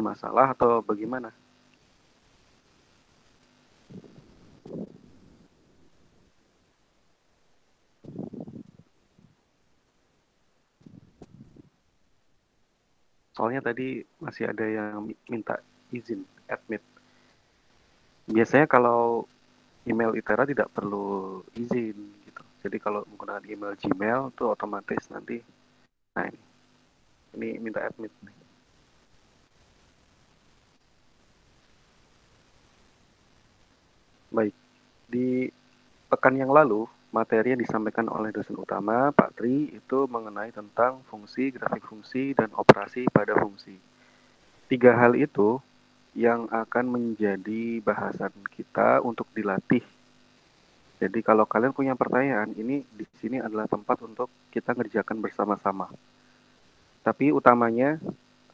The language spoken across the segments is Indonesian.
bermasalah atau bagaimana? Soalnya tadi masih ada yang minta izin admit. Biasanya kalau email ITERA tidak perlu izin gitu. Jadi kalau menggunakan email Gmail itu otomatis nanti. Nah ini minta admit nih. Baik, di pekan yang lalu materi yang disampaikan oleh dosen utama Pak Tri itu mengenai tentang fungsi, grafik fungsi, dan operasi pada fungsi. Tiga hal itu yang akan menjadi bahasan kita untuk dilatih. Jadi kalau kalian punya pertanyaan, ini di sini adalah tempat untuk kita ngerjakan bersama-sama. Tapi utamanya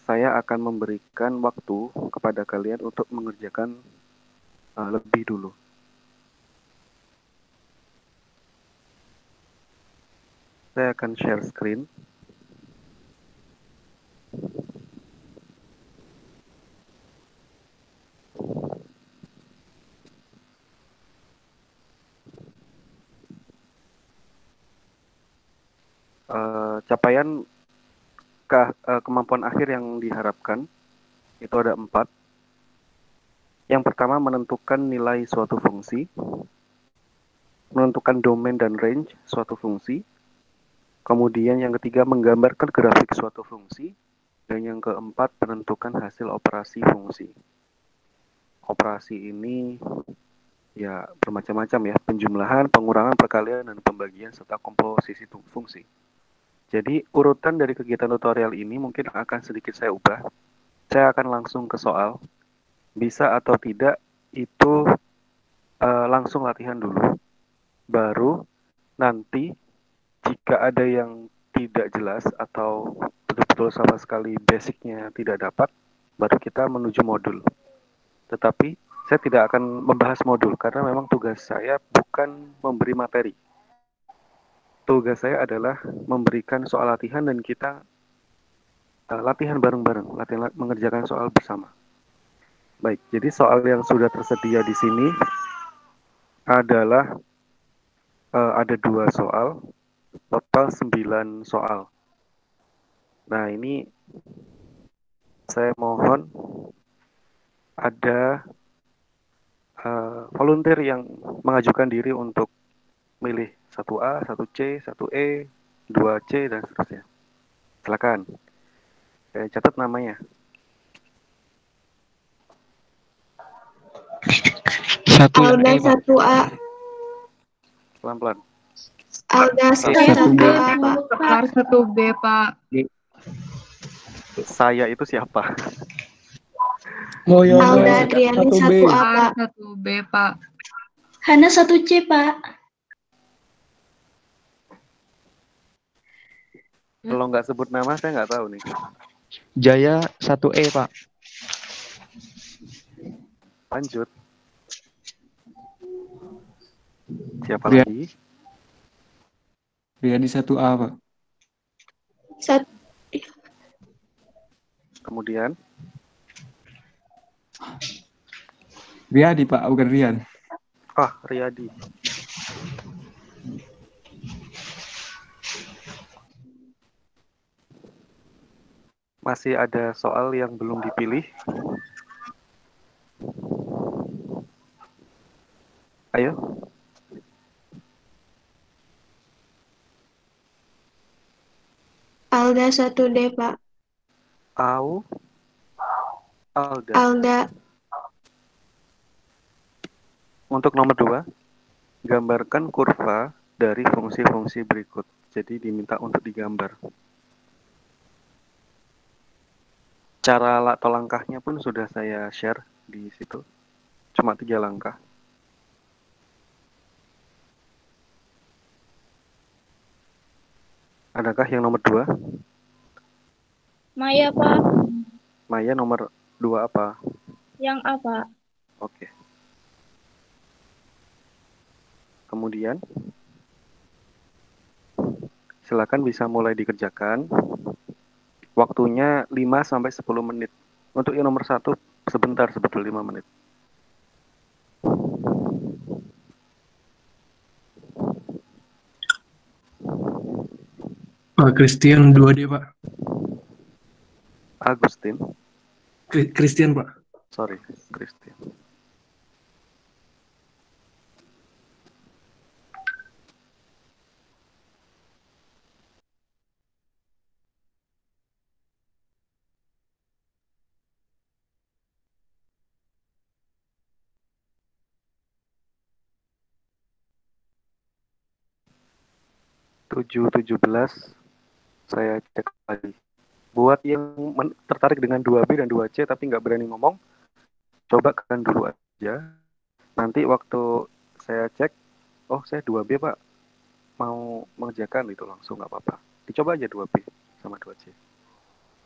saya akan memberikan waktu kepada kalian untuk mengerjakan lebih dulu. Saya akan share screen. Capaian kemampuan akhir yang diharapkan itu ada 4. Yang pertama menentukan nilai suatu fungsi, menentukan domain dan range suatu fungsi, kemudian yang ketiga menggambarkan grafik suatu fungsi, dan yang keempat menentukan hasil operasi fungsi. Operasi ini ya bermacam-macam ya, penjumlahan, pengurangan, perkalian, dan pembagian serta komposisi fungsi. Jadi urutan dari kegiatan tutorial ini mungkin akan sedikit saya ubah. Saya akan langsung ke soal. Bisa atau tidak itu langsung latihan dulu. Baru nanti jika ada yang tidak jelas atau betul-betul sama sekali basicnya tidak dapat, baru kita menuju modul. Tetapi saya tidak akan membahas modul karena memang tugas saya bukan memberi materi. Tugas saya adalah memberikan soal latihan dan kita latihan bareng-bareng, latihan mengerjakan soal bersama. Baik, jadi soal yang sudah tersedia di sini adalah ada 2 soal, total 9 soal. Nah, ini saya mohon ada volunteer yang mengajukan diri untuk milih 1A, 1C, 1E, 2C, dan seterusnya. Silakan. Saya catat namanya. Alda 1A. Pelan-pelan. Alda 1A, Pak. 1B, Pak. Saya itu siapa? Alda Adriani 1A, Pak. 1B, Pak. Hana 1C, Pak. Kalau nggak sebut nama, saya nggak tahu nih. Jaya 1E, Pak. Lanjut. Siapa lagi? Riyadi 1A, Pak. Kemudian? Riyadi, Pak, bukan Rian. Ah, Riyadi. Masih ada soal yang belum dipilih? Ayo. Alda 1D, Pak. Alda. Untuk nomor 2, gambarkan kurva dari fungsi-fungsi berikut. Jadi diminta untuk digambar. Cara atau langkahnya pun sudah saya share di situ. Cuma 3 langkah. Adakah yang nomor 2? Maya, Pak. Maya nomor 2 apa? Yang A, Pak. Oke. Kemudian, silakan bisa mulai dikerjakan. Waktunya 5-10 menit. Untuk yang nomor 1 sebentar, sebetulnya 5 menit. Pak Christian 2D, Pak. Agustin, Christian, Pak. sorry, Christian. tujuh belas saya cek lagi. Buat yang tertarik dengan 2B dan 2C tapi nggak berani ngomong, coba kalian dulu aja. Nanti waktu saya cek, oh saya 2B Pak, mau mengerjakan itu langsung nggak apa-apa. Dicoba aja 2B sama 2C.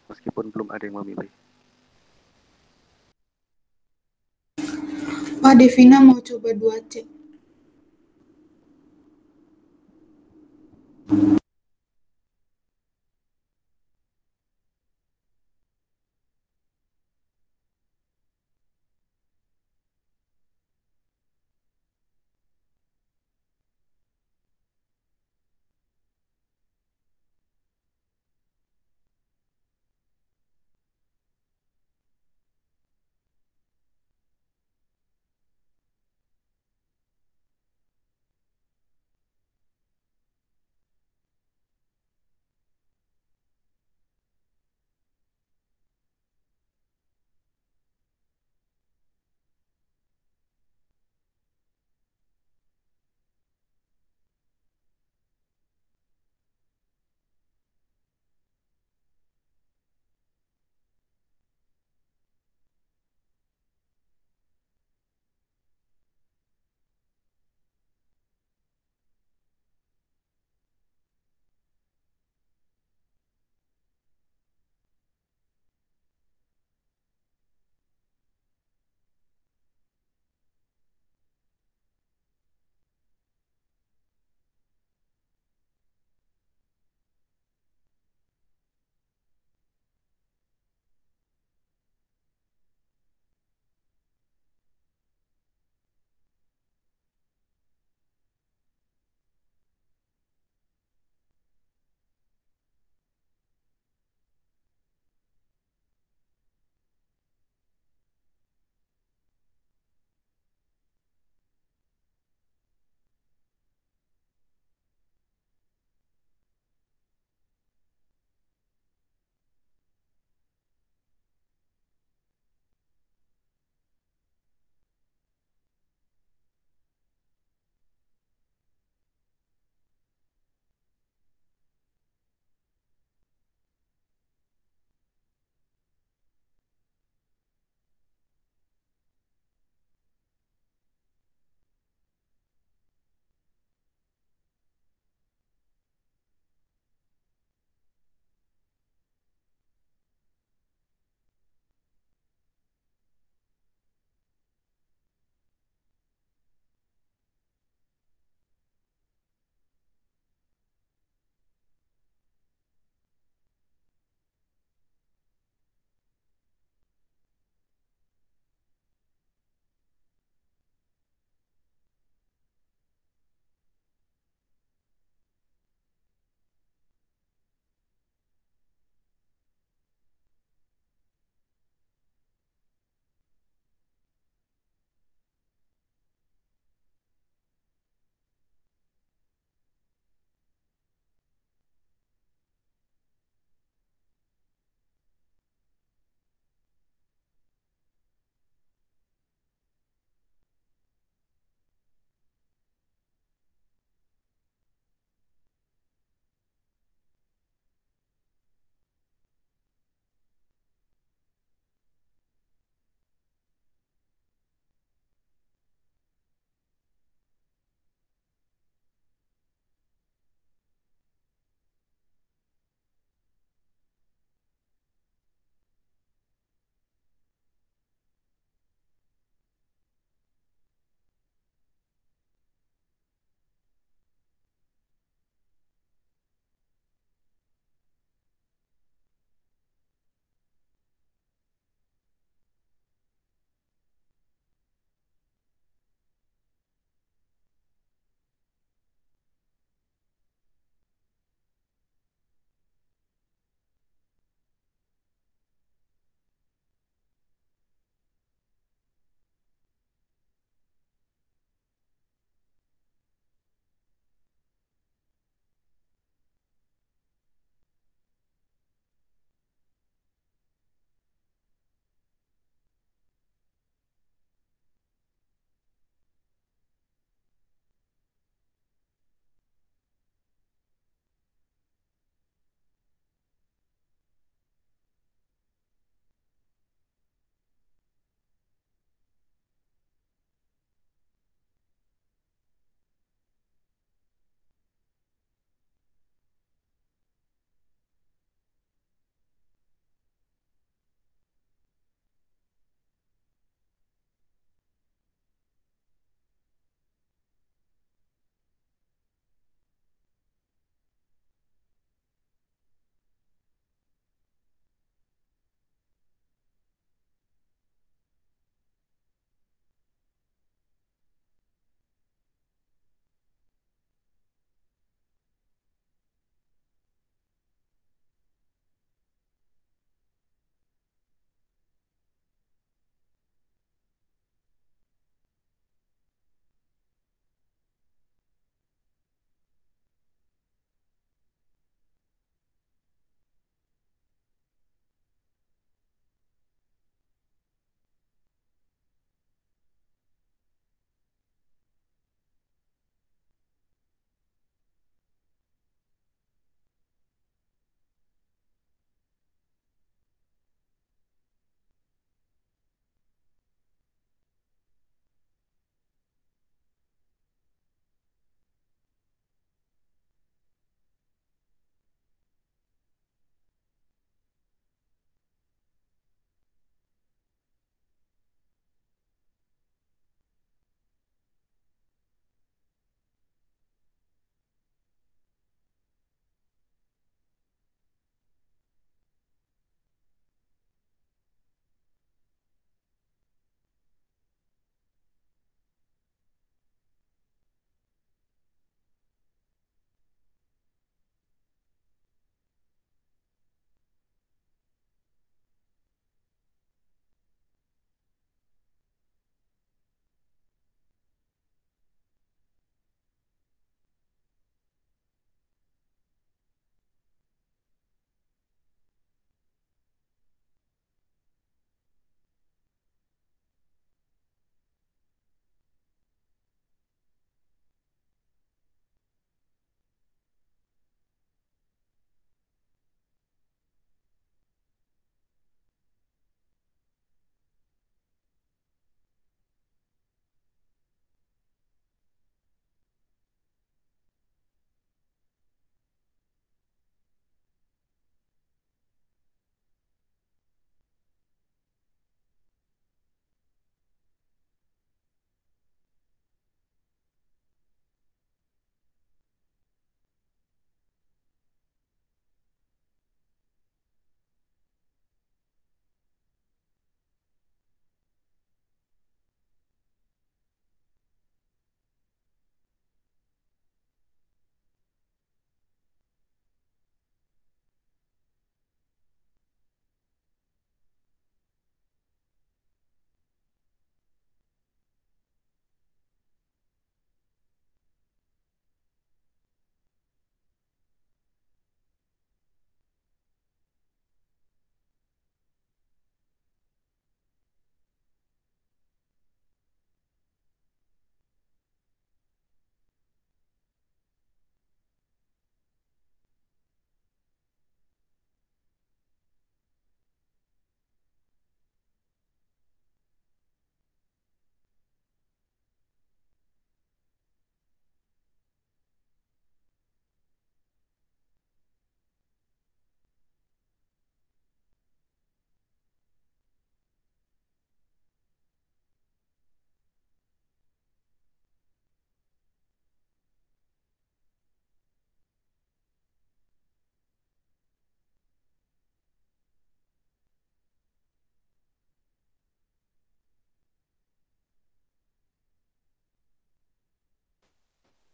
Meskipun belum ada yang memilih. Pak Devina mau coba 2C.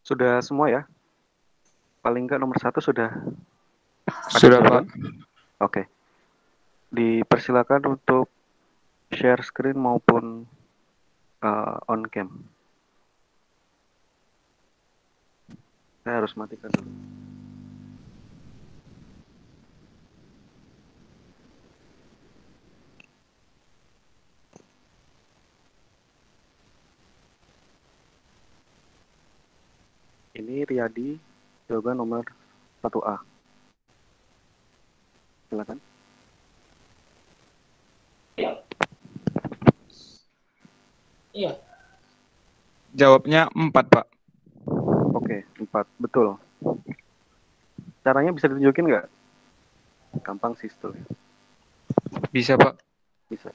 Sudah semua ya? Paling nggak nomor 1 sudah ada Sudah, jawaban? Pak. Oke. Dipersilakan untuk share screen maupun on cam. Saya harus matikan dulu. Ini Riyadi, jawaban nomor 1A. Silakan. Jawabnya 4, Pak. Oke, 4. Betul. Caranya bisa ditunjukin nggak? Gampang sih sebetulnya. Bisa, Pak. Bisa.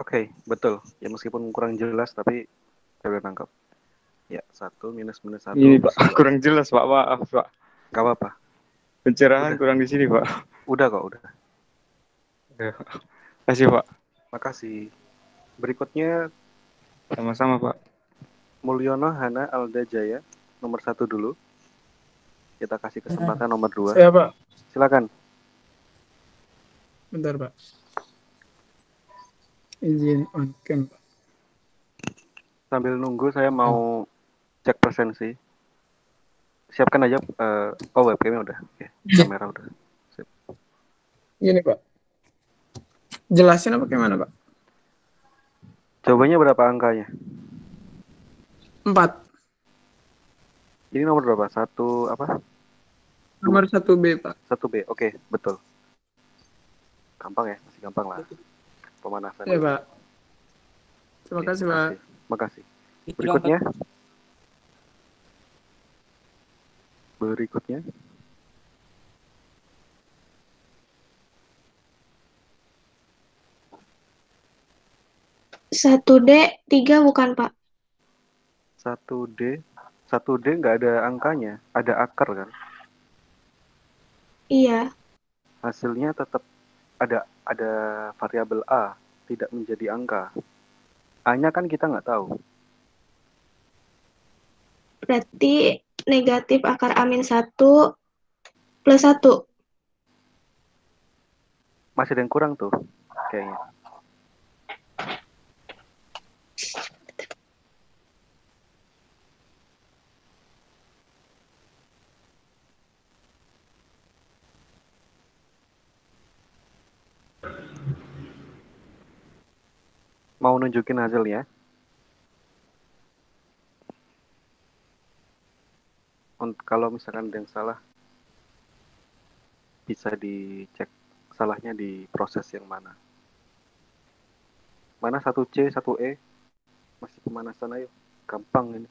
Oke, betul. Ya meskipun kurang jelas tapi saya udah nangkap. Ya, 1 minus 1 Ini, Pak. plus 2. Kurang jelas, Pak. Maaf, Pak. Gak apa-apa. Pencerahan Udah. kurang di sini, Pak. Udah kok, udah. Ya. Kasih, Pak. Makasih. Berikutnya Sama-sama, Pak. Mulyono Hana Alda Jaya, nomor 1 dulu. Kita kasih kesempatan nomor 2. Saya, Pak. Silakan. Bentar, Pak. Izin on cam, Pak. Sambil nunggu saya mau cek presensi. Siapkan aja. Webcamnya udah. Oke, kamera udah. Sip. Gini, Pak. Jelasin apa gimana, Pak? Jawabannya berapa angkanya? 4. Ini nomor berapa? 1 apa? Nomor 1B, Pak. 1B. Oke, betul. Gampang ya, masih gampang lah. Pemanasan. Ya, Pak. Terima Oke, kasih, Pak. makasih. Berikutnya. Berikutnya. Satu D, 3 bukan, Pak? 1D. 1D nggak ada angkanya. Ada akar kan? Iya. Hasilnya tetap ada variabel A. Tidak menjadi angka. A-nya kan kita nggak tahu. Berarti negatif akar amin 1 plus 1. Masih ada yang kurang tuh. Kayaknya. Mau nunjukin hasilnya? Kalau misalkan ada yang salah, bisa dicek salahnya di proses yang mana. Mana 1C, 1E? Masih pemanasan ayo. Gampang ini.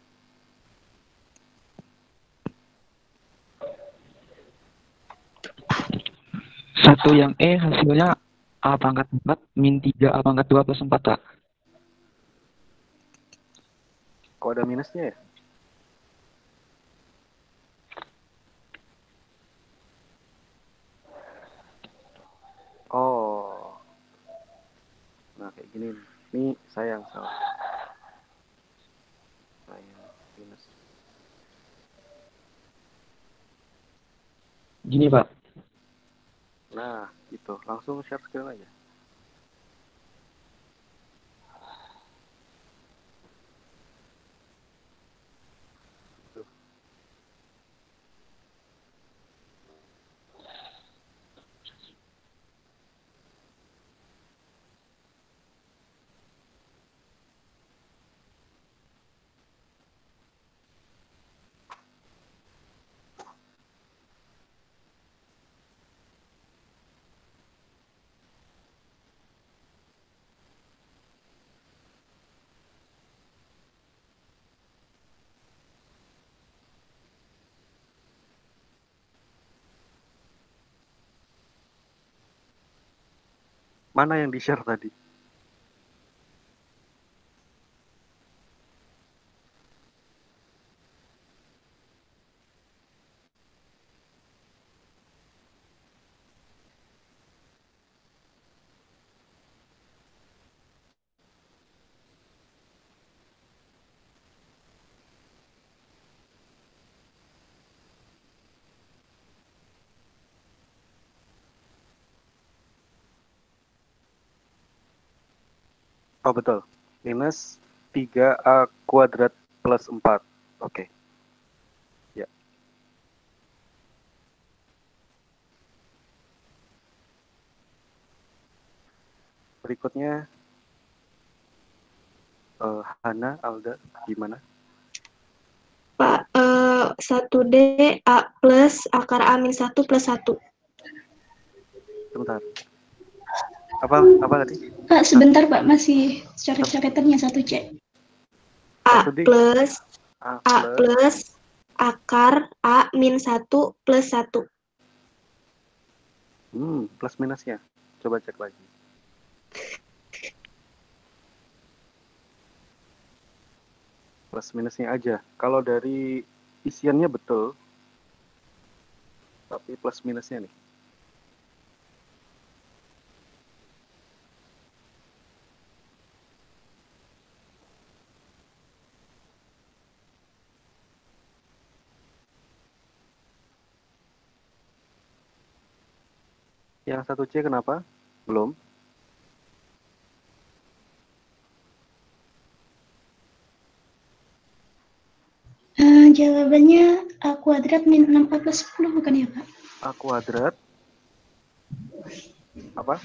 Satu yang hasilnya A pangkat 4 min 3 A pangkat 2 plus 4, Pak. Kok ada minusnya ya? Oh. Nah, kayak gini. Ini saya yang salah. Saya minus. Gini, Pak. Nah, gitu. Langsung share screen aja. Mana yang di-share tadi? Oh betul, minus 3A kuadrat plus 4. Oke. Ya. Berikutnya, Hana, Alda, gimana? Pak, 1D A plus akar A min 1 plus 1. Sebentar. Apa tadi? Pak, sebentar Pak, masih coret-coretannya 1C. A 1D. plus A A plus. plus akar A min 1 plus 1. Plus minusnya. Coba cek lagi. Plus minusnya aja. Kalau dari isiannya betul, tapi plus minusnya nih. Yang 1C kenapa? Belum. Jawabannya A kuadrat min 6A plus 10 bukan ya Pak? A kuadrat. Apa?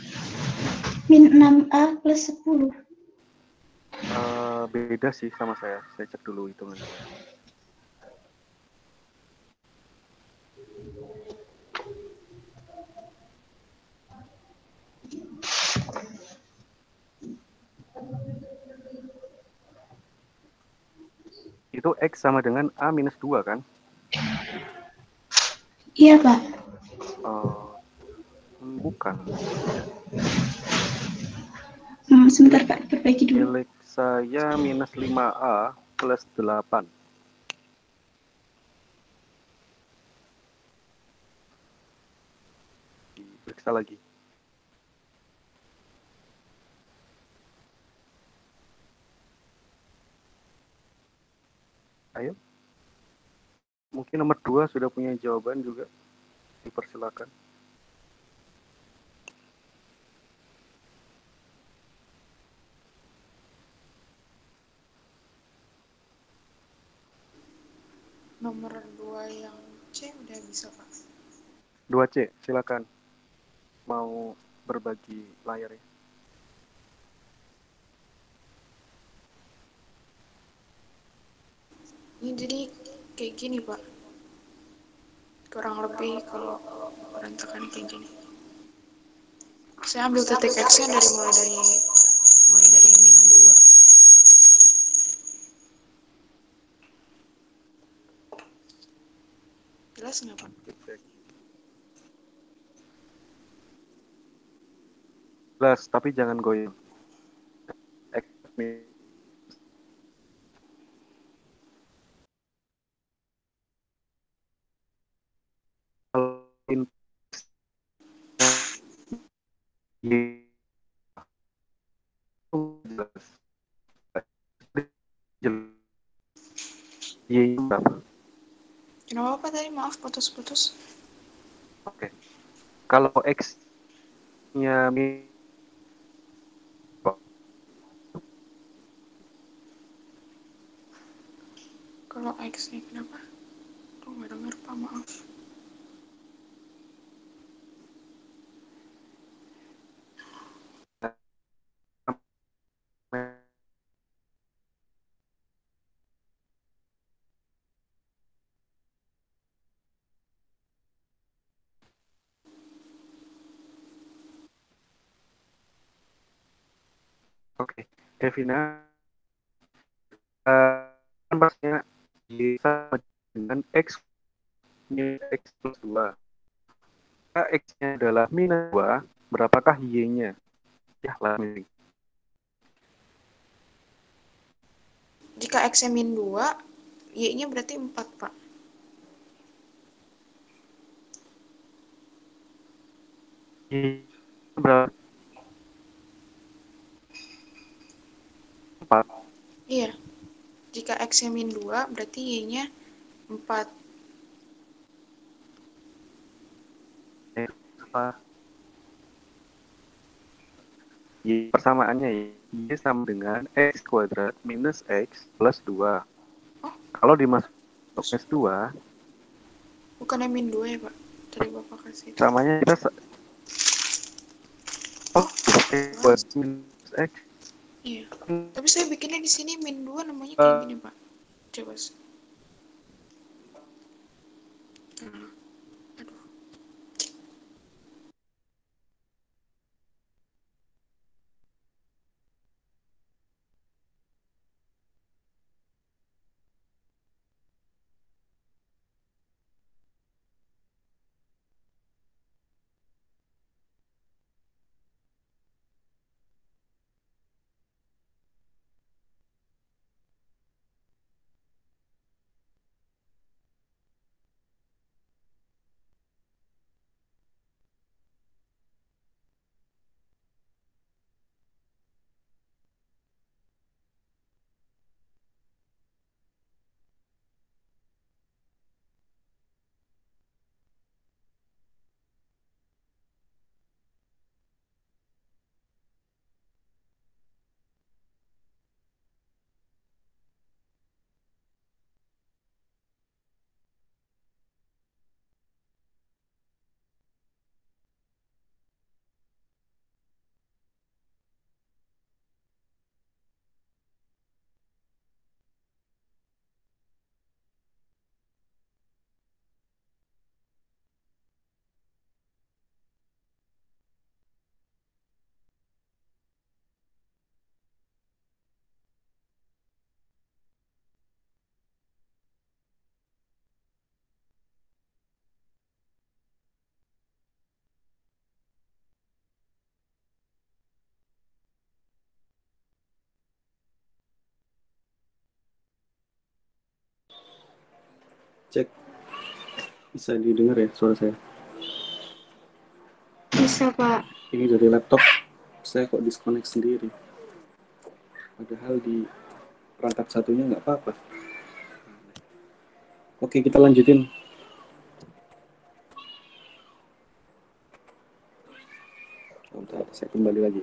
Min 6A plus 10. Beda sih sama saya. Saya cek dulu hitungannya. Itu X sama dengan A minus 2 kan? Iya Pak. Bukan. Sebentar Pak, perbaiki dulu. Milik saya minus 5A plus 8. Periksa lagi. Ayo. Mungkin nomor 2 sudah punya jawaban juga. Dipersilakan. Nomor 2 yang C udah bisa, Pak. 2C, silakan. Mau berbagi layar ya. Ini jadi kayak gini, Pak. Kurang lebih kalau berantakan kayak gini. Saya ambil titik X-nya mulai dari min 2. Jelas nggak, Pak? Jelas, tapi jangan goyang. X Y berapa? Kenapa, Pak, tadi? Maaf, putus-putus. Oke. Kalau X-nya Kalau X-nya kenapa? Tuh nggak dengar, Pak, maaf. Oke, Devina, kan maksudnya Y sama dengan X minus X plus 2. Jika X-nya adalah minus 2, berapakah Y-nya? Ya, lanjut. Jika X-nya min 2, Y-nya berarti 4, Pak. Y berapa? 4. Iya. Jika X-nya min 2, berarti Y-nya 4. Y persamaannya Y sama dengan X kuadrat minus X plus 2. Oh. Kalau dimasuk S2, Bukannya min 2 ya, Pak? Tadi Bapak kasih itu. samanya kita X kuadrat minus X. Iya. Tapi saya bikinnya di sini min 2 namanya kayak gini, Pak. Coba. Nah, aduh. Cek. Bisa didengar ya suara saya? Bisa, Pak. Ini dari laptop saya kok disconnect sendiri. Padahal di perangkat satunya nggak apa-apa. Oke, kita lanjutin. Bentar, saya kembali lagi.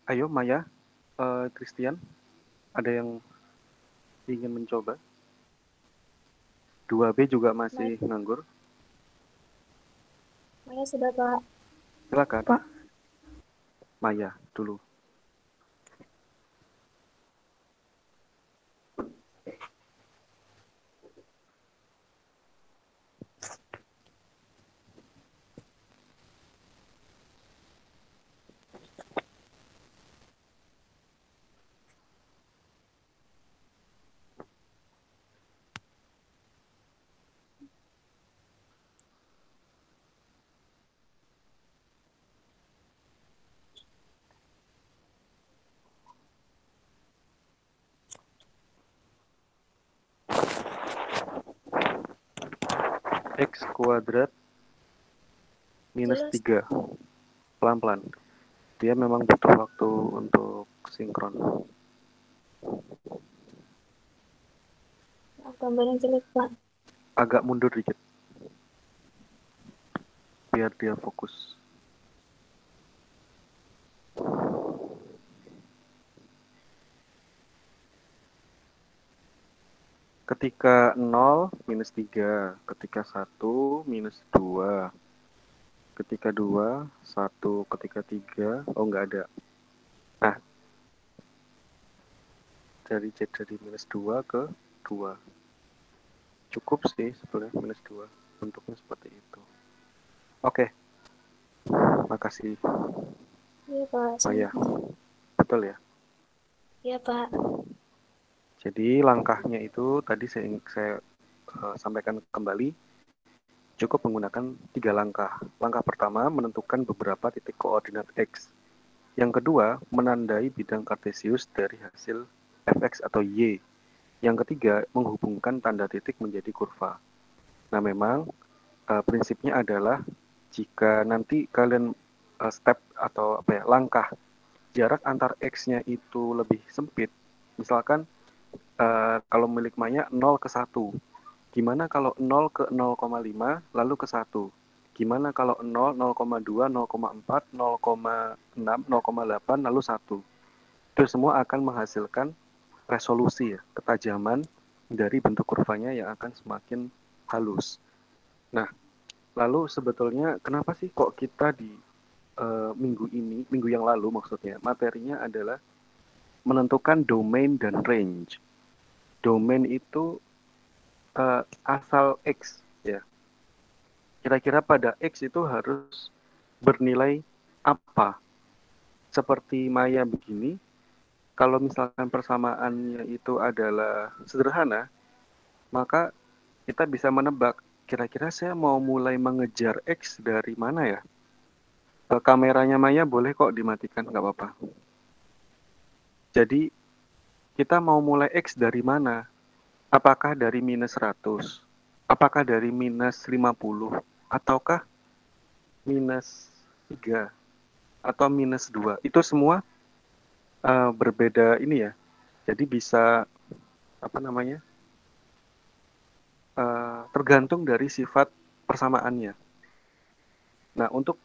Ayo Maya, Christian, ada yang ingin mencoba? 2B juga masih nganggur. Maya sudah, Pak. Silakan. Pak. Maya dulu. X kuadrat minus 3. Pelan-pelan. Dia memang butuh waktu untuk sinkron. Gambarnya jelek, Pak. Agak mundur dikit. Biar dia fokus. Ketika 0, minus 3. Ketika 1, minus 2. Ketika 2, 1. Ketika 3, oh nggak ada. Nah, dari minus 2 ke 2. Cukup sih sebenarnya minus 2. Bentuknya seperti itu. Oke. Makasih. Iya, Pak. Maya. Betul ya? Iya, Pak. Jadi langkahnya itu tadi saya sampaikan kembali, cukup menggunakan 3 langkah. Langkah pertama menentukan beberapa titik koordinat X. Yang kedua menandai bidang kartesius dari hasil fx atau y. Yang ketiga menghubungkan tanda titik menjadi kurva. Nah memang prinsipnya adalah jika nanti kalian step atau langkah jarak antar X-nya itu lebih sempit, misalkan kalau milik Maya 0 ke 1. Gimana kalau 0 ke 0,5 lalu ke 1? Gimana kalau 0, 0,2, 0,4, 0,6, 0,8 lalu 1? Itu semua akan menghasilkan resolusi ya, ketajaman dari bentuk kurvanya yang akan semakin halus. Nah, lalu sebetulnya kenapa sih kok kita di minggu yang lalu maksudnya, materinya adalah menentukan domain dan range. Domain itu asal X ya. Kira-kira pada X itu harus bernilai apa? Seperti Maya begini, kalau misalkan persamaannya itu adalah sederhana, maka kita bisa menebak kira-kira saya mau mulai mengejar X dari mana ya? Kameranya Maya boleh kok dimatikan, nggak apa-apa. Jadi kita mau mulai X dari mana? Apakah dari minus 100? Apakah dari minus 50? Ataukah minus 3? Atau minus 2? Itu semua berbeda ini ya. Jadi bisa, tergantung dari sifat persamaannya. Nah, untuk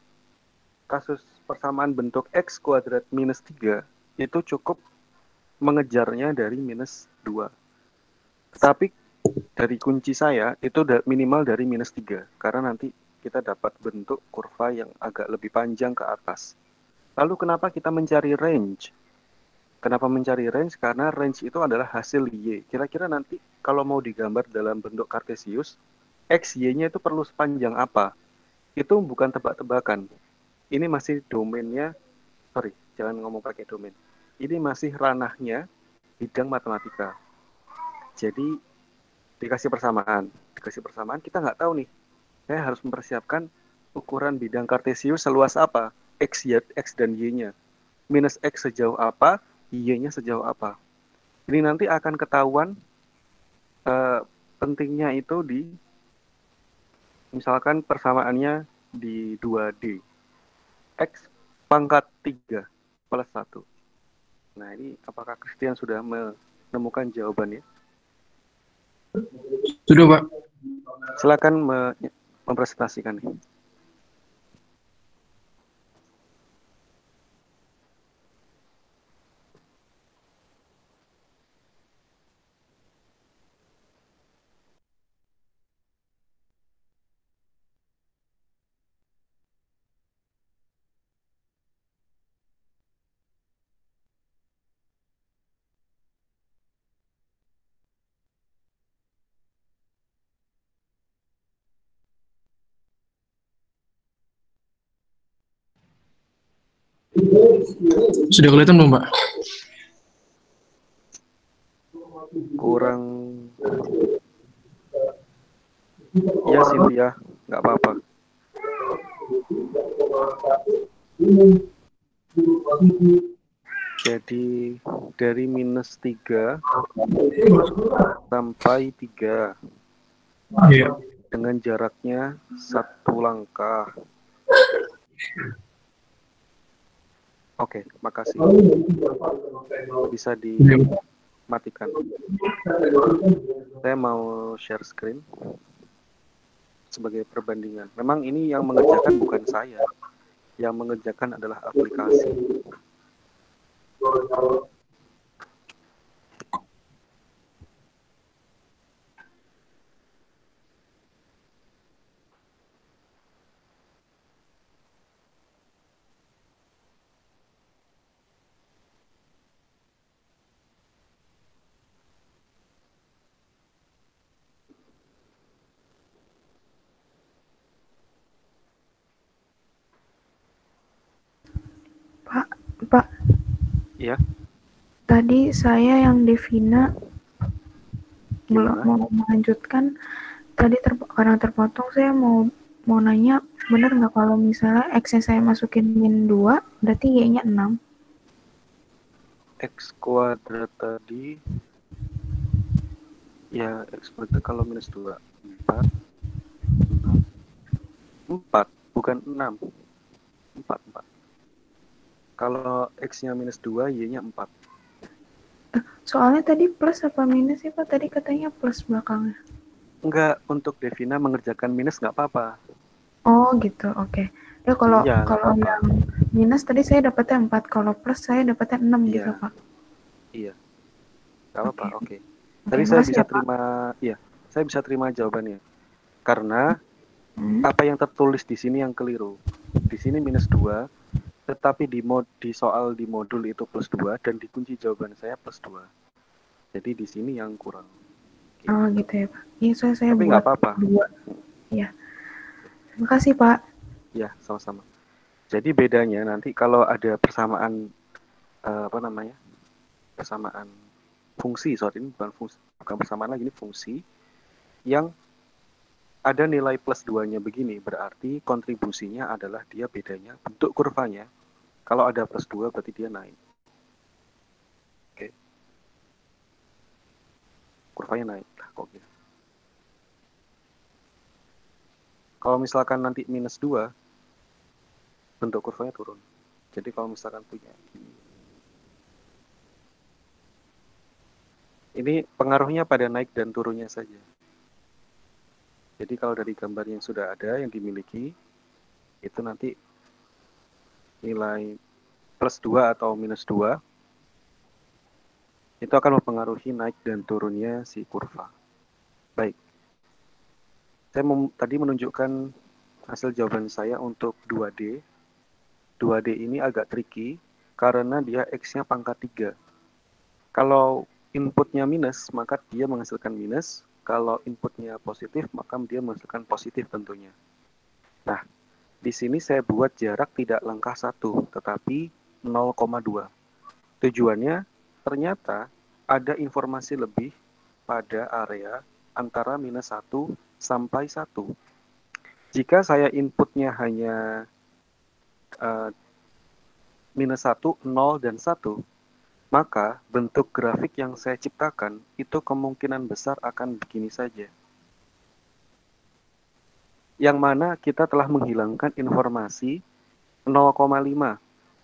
kasus persamaan bentuk X kuadrat minus 3, itu cukup mengejarnya dari minus 2. Tetapi dari kunci saya itu minimal dari minus 3, karena nanti kita dapat bentuk kurva yang agak lebih panjang ke atas. Lalu kenapa kita mencari range? Kenapa mencari range? Karena range itu adalah hasil Y. Kira-kira nanti kalau mau digambar dalam bentuk kartesius, X, Y-nya itu perlu sepanjang apa? Itu bukan tebak-tebakan. Ini masih domainnya, jangan ngomong pakai domain. Ini masih ranahnya bidang matematika. Jadi dikasih persamaan kita nggak tahu nih, saya harus mempersiapkan ukuran bidang kartesius seluas apa, X dan Y-nya, minus X sejauh apa, Y-nya sejauh apa. Ini nanti akan ketahuan pentingnya itu di, misalkan persamaannya di 2D, X pangkat 3 plus 1. Nah ini apakah Christian sudah menemukan jawabannya? Sudah, Pak. Silakan mempresentasikan. Sudah kelihatan belum, Pak? Kurang. Ya Cynthia, nggak apa-apa. Jadi dari minus 3 sampai 3. Iya. dengan jaraknya 1 langkah. Oke, makasih. Bisa dimatikan. Saya mau share screen sebagai perbandingan. Memang ini yang mengerjakan bukan saya. Yang mengerjakan adalah aplikasi. Pak, Iya, tadi saya yang Devina belum gimana? mau melanjutkan. Tadi karena terpotong, saya mau nanya, benar nggak kalau misalnya X-nya saya masukin min 2, berarti Y-nya 6? X kuadrat tadi, ya X kuadrat kalau minus 2, 4, 6. 4, bukan 6. 4. Kalau X-nya minus 2, Y-nya 4. Soalnya tadi plus apa minus sih Pak? Tadi katanya plus belakangnya. Enggak, untuk Devina mengerjakan minus nggak apa-apa. Oh gitu, oke. Ya kalau Iya, nggak apa-apa. yang minus tadi saya dapatnya 4, kalau plus saya dapatnya 6 gitu Iya. Pak. Iya, nggak apa-apa, oke. Oke, Tadi saya makasih bisa ya, Pak. terima, iya, saya bisa terima jawabannya. Karena apa yang tertulis di sini yang keliru. Di sini minus 2, tetapi di soal di modul itu plus 2, dan di kunci jawaban saya plus 2. Jadi di sini yang kurang. Oh gitu ya Pak. Iya, saya Tapi buat nggak apa-apa. 2. Iya. Terima kasih Pak. Ya, sama-sama. Jadi bedanya nanti kalau ada persamaan, persamaan fungsi, ini bukan persamaan lagi, ini fungsi yang ada nilai plus 2-nya begini, berarti kontribusinya adalah dia bedanya bentuk kurvanya. Kalau ada plus 2 berarti dia naik. Oke. Kurvanya naik. Lah, kok gitu. Kalau misalkan nanti minus 2, bentuk kurvanya turun. Jadi kalau misalkan punya ini pengaruhnya pada naik dan turunnya saja. Jadi kalau dari gambar yang sudah ada, yang dimiliki, itu nanti nilai plus 2 atau minus 2, itu akan mempengaruhi naik dan turunnya si kurva. Baik. Saya tadi menunjukkan hasil jawaban saya untuk 2D. 2D ini agak tricky, karena dia X-nya pangkat 3. Kalau inputnya minus, maka dia menghasilkan minus. Kalau inputnya positif, maka dia menghasilkan positif tentunya. Nah, di sini saya buat jarak tidak langkah 1, tetapi 0,2. Tujuannya, ternyata ada informasi lebih pada area antara minus 1 sampai 1. Jika saya inputnya hanya minus 1, 0, dan 1, maka bentuk grafik yang saya ciptakan itu kemungkinan besar akan begini saja. Yang mana kita telah menghilangkan informasi 0,5,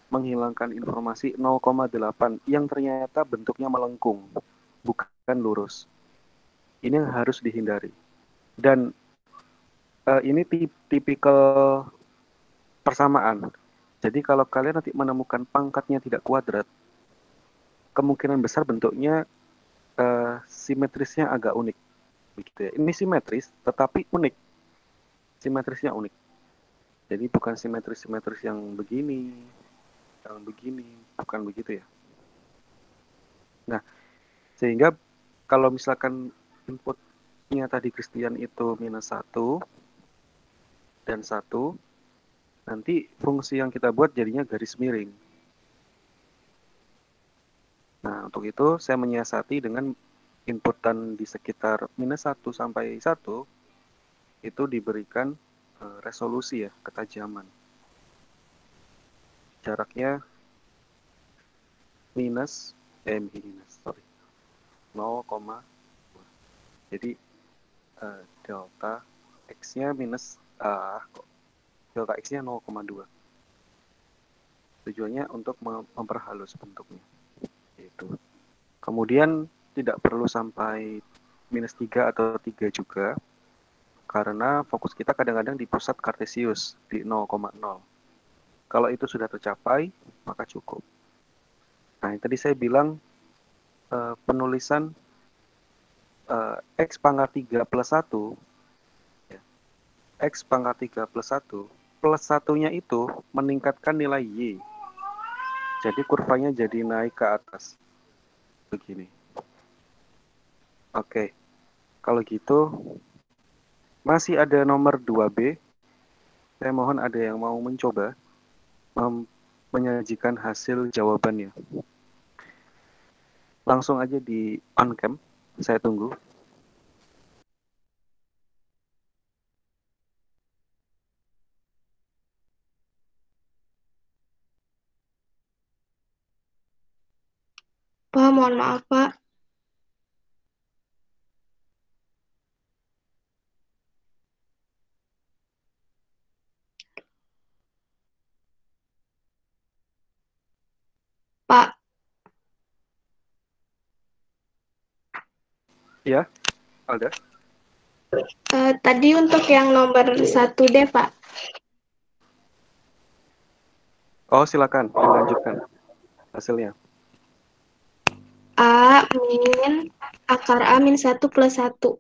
menghilangkan informasi 0,8 yang ternyata bentuknya melengkung, bukan lurus. Ini yang harus dihindari. Dan ini tipikal persamaan. Jadi kalau kalian nanti menemukan pangkatnya tidak kuadrat, kemungkinan besar bentuknya simetrisnya agak unik. Begitu ya. Ini simetris, tetapi unik. Simetrisnya unik. Jadi bukan simetris yang begini, bukan begitu ya. Nah, sehingga kalau misalkan inputnya tadi Christian itu minus 1 dan 1, nanti fungsi yang kita buat jadinya garis miring. Nah, untuk itu saya menyiasati dengan inputan di sekitar minus 1 sampai 1, itu diberikan resolusi ya, ketajaman. Jaraknya minus 0,2. Jadi delta X-nya minus, delta X-nya 0,2. Tujuannya untuk memperhalus bentuknya. Gitu. Kemudian tidak perlu sampai minus 3 atau 3 juga, karena fokus kita kadang-kadang di pusat kartesius, di 0,0. Kalau itu sudah tercapai, maka cukup. Nah, yang tadi saya bilang, penulisan X pangkat 3 plus 1, ya, X pangkat 3 plus 1, plus 1-nya itu meningkatkan nilai Y. Jadi kurvanya jadi naik ke atas. Begini. Oke. Kalau gitu, masih ada nomor 2B. Saya mohon ada yang mau mencoba menyajikan hasil jawabannya. Langsung aja di on cam. Saya tunggu. Pak, mohon maaf, Pak. Pak, Ya, Alda. tadi untuk yang nomor 1D, Pak. Oh, silakan dilanjutkan hasilnya. A min akar A min 1 plus 1.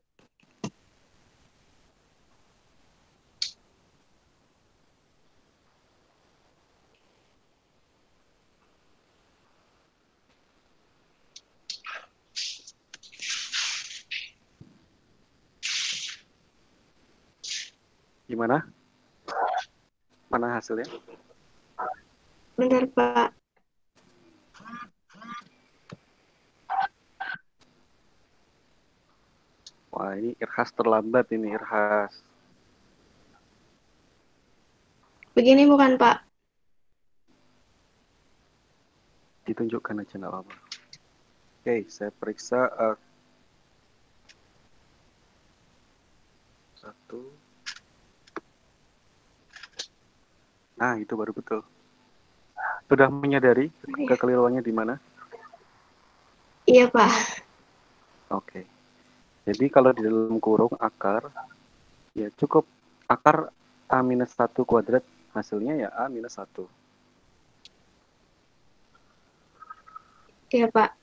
Gimana? Mana hasilnya? Bentar, Pak. Wah, ini Irhas terlambat ini, Irhas. Begini bukan, Pak? Ditunjukkan aja nggak apa-apa. Oke, saya periksa satu. Nah, itu baru betul. Sudah menyadari kekeliruannya di mana? Iya, Pak. Oke. Jadi kalau di dalam kurung akar, ya cukup akar A minus 1 kuadrat, hasilnya ya A minus 1. Iya, Pak.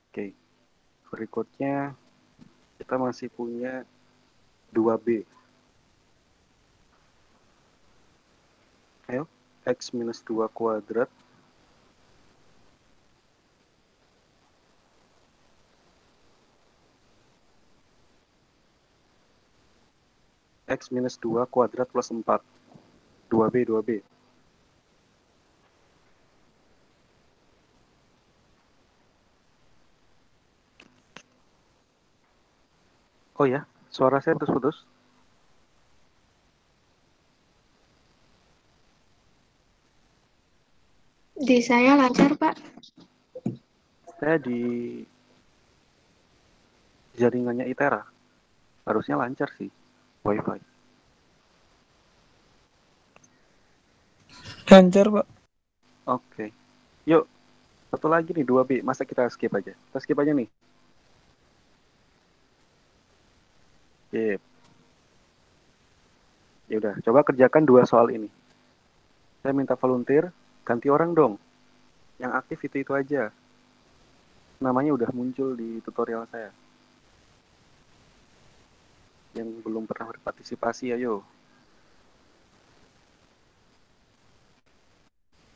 Oke. Berikutnya kita masih punya 2B. Ayo, X minus 2 kuadrat X minus 2 kuadrat plus 4. 2B, 2B. Oh ya, suara saya putus-putus. Di saya lancar, Pak. Saya di jaringannya ITERA. Harusnya lancar sih, WiFi. Lancar, Pak. Oke. Yuk, satu lagi nih, 2B. Masa kita skip aja? Kita skip aja nih. Skip. Ya udah, coba kerjakan 2 soal ini. Saya minta volunteer, ganti orang dong. Yang aktif itu aja. Namanya udah muncul di tutorial saya. Yang belum pernah berpartisipasi, ayo.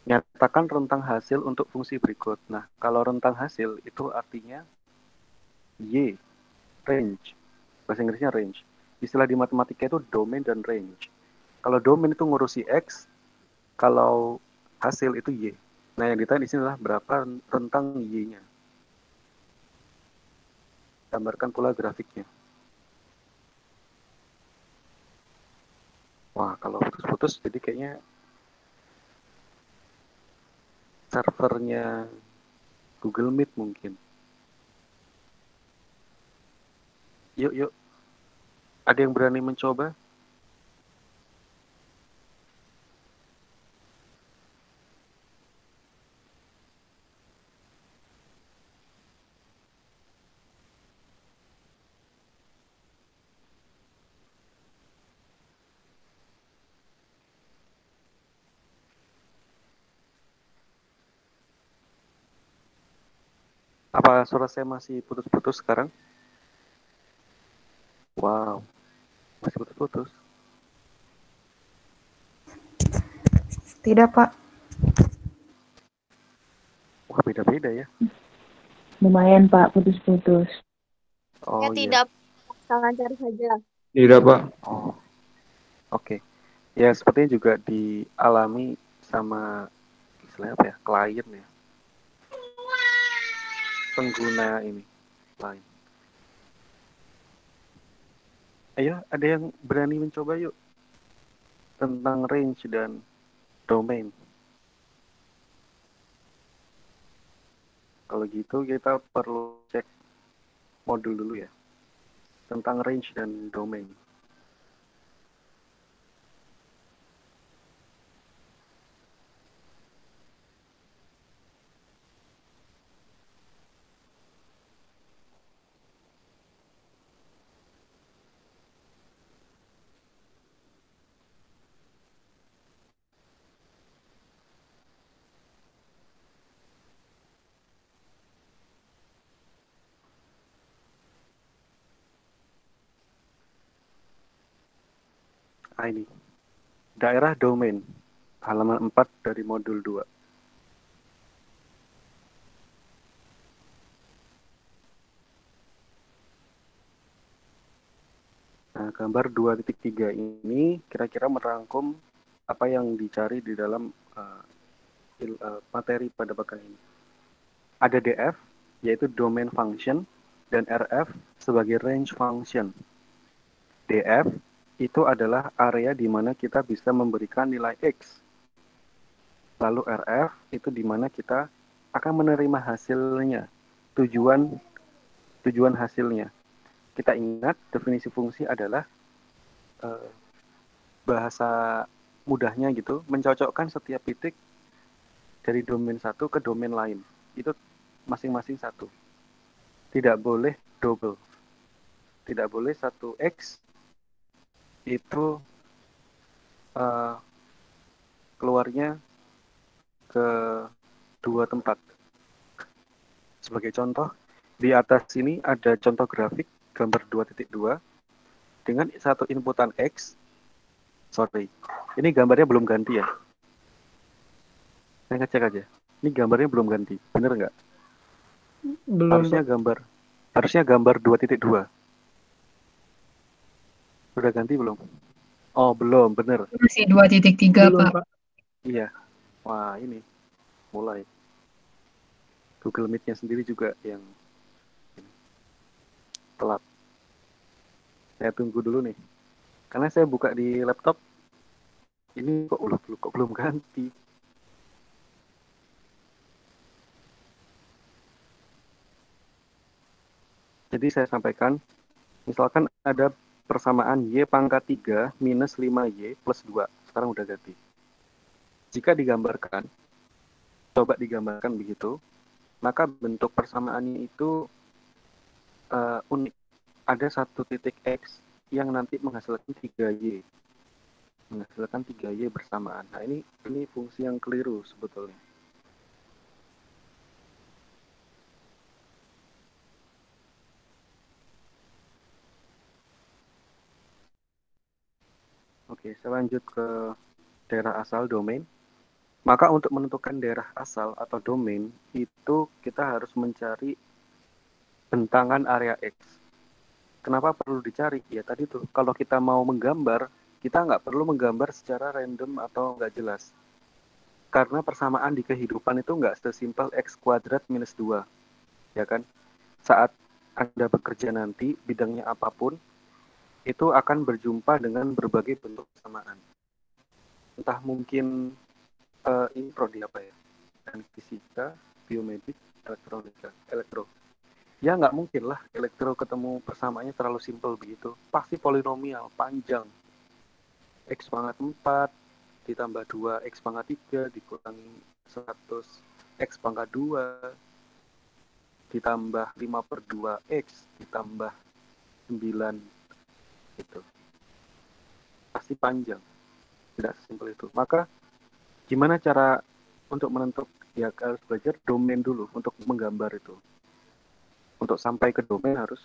Nyatakan rentang hasil untuk fungsi berikut. Nah, kalau rentang hasil itu artinya Y, range. Bahasa Inggrisnya range. Istilah di matematika itu domain dan range. Kalau domain itu ngurusi X, kalau hasil itu Y. Nah, yang ditanya di sini adalah berapa rentang Y-nya. Gambarkan pula grafiknya. Wah, kalau putus-putus jadi kayaknya servernya Google Meet mungkin. Yuk. Ada yang berani mencoba? Apa suara saya masih putus-putus sekarang? Wow, masih putus-putus. Tidak, Pak. Wah, beda-beda ya. Lumayan Pak, putus-putus. Oh Ya iya. tidak, lancar saja. Tidak, Pak. Oh, oke. Ya, sepertinya juga dialami sama istilahnya apa ya? Klien ya. Pengguna ini lain. Ayo, ada yang berani mencoba yuk tentang range dan domain. Kalau gitu kita perlu cek modul dulu ya tentang range dan domain. Ini daerah domain halaman 4 dari modul 2. Nah, gambar 2.3 ini kira-kira merangkum apa yang dicari di dalam materi pada pekan ini. Ada DF, yaitu domain function, dan RF sebagai range function. DF itu adalah area di mana kita bisa memberikan nilai X. Lalu RF itu di mana kita akan menerima hasilnya, tujuan hasilnya. Kita ingat definisi fungsi adalah bahasa mudahnya gitu, mencocokkan setiap titik dari domain satu ke domain lain. Itu masing-masing satu. Tidak boleh double. Tidak boleh satu X itu keluarnya ke dua tempat. Sebagai contoh, di atas sini ada contoh grafik gambar 2.2 dengan satu inputan X. Sorry, ini gambarnya belum ganti ya. Saya ngecek aja. Ini gambarnya belum ganti, bener nggak? Belum, Harusnya gambar 2.2. Udah ganti belum? Oh, belum, bener. Masih 2.3, Belum, Pak. Pak. Iya. Wah, ini mulai. Google Meet-nya sendiri juga yang telat. Saya tunggu dulu nih. Karena saya buka di laptop, ini kok belum ganti. Jadi saya sampaikan, misalkan ada persamaan Y pangkat 3 minus 5Y plus 2. Sekarang udah ganti. Jika digambarkan, coba digambarkan begitu, maka bentuk persamaannya itu unik. Ada satu titik X yang nanti menghasilkan 3Y. Menghasilkan 3Y bersamaan. Nah, ini fungsi yang keliru sebetulnya. Oke, saya lanjut ke daerah asal domain. Maka untuk menentukan daerah asal atau domain, itu kita harus mencari bentangan area X. Kenapa perlu dicari? Ya tadi tuh, kalau kita mau menggambar, kita nggak perlu menggambar secara random atau nggak jelas. Karena persamaan di kehidupan itu nggak sesimpel X kuadrat minus 2. Ya kan? Saat Anda bekerja nanti, bidangnya apapun, itu akan berjumpa dengan berbagai bentuk persamaan. Entah mungkin ini prodi apa ya? Dan fisika, biomedik, elektro. Ya nggak mungkin lah elektro ketemu persamaannya terlalu simpel begitu. Pasti polinomial, panjang. X pangkat 4 ditambah 2 X pangkat 3 dikurangi 100 X pangkat 2 ditambah 5/2 X ditambah 9 gitu. Pasti panjang. Tidak sesimpel itu. Maka gimana cara untuk menentukan, ya harus belajar domain dulu untuk menggambar itu. Untuk sampai ke domain harus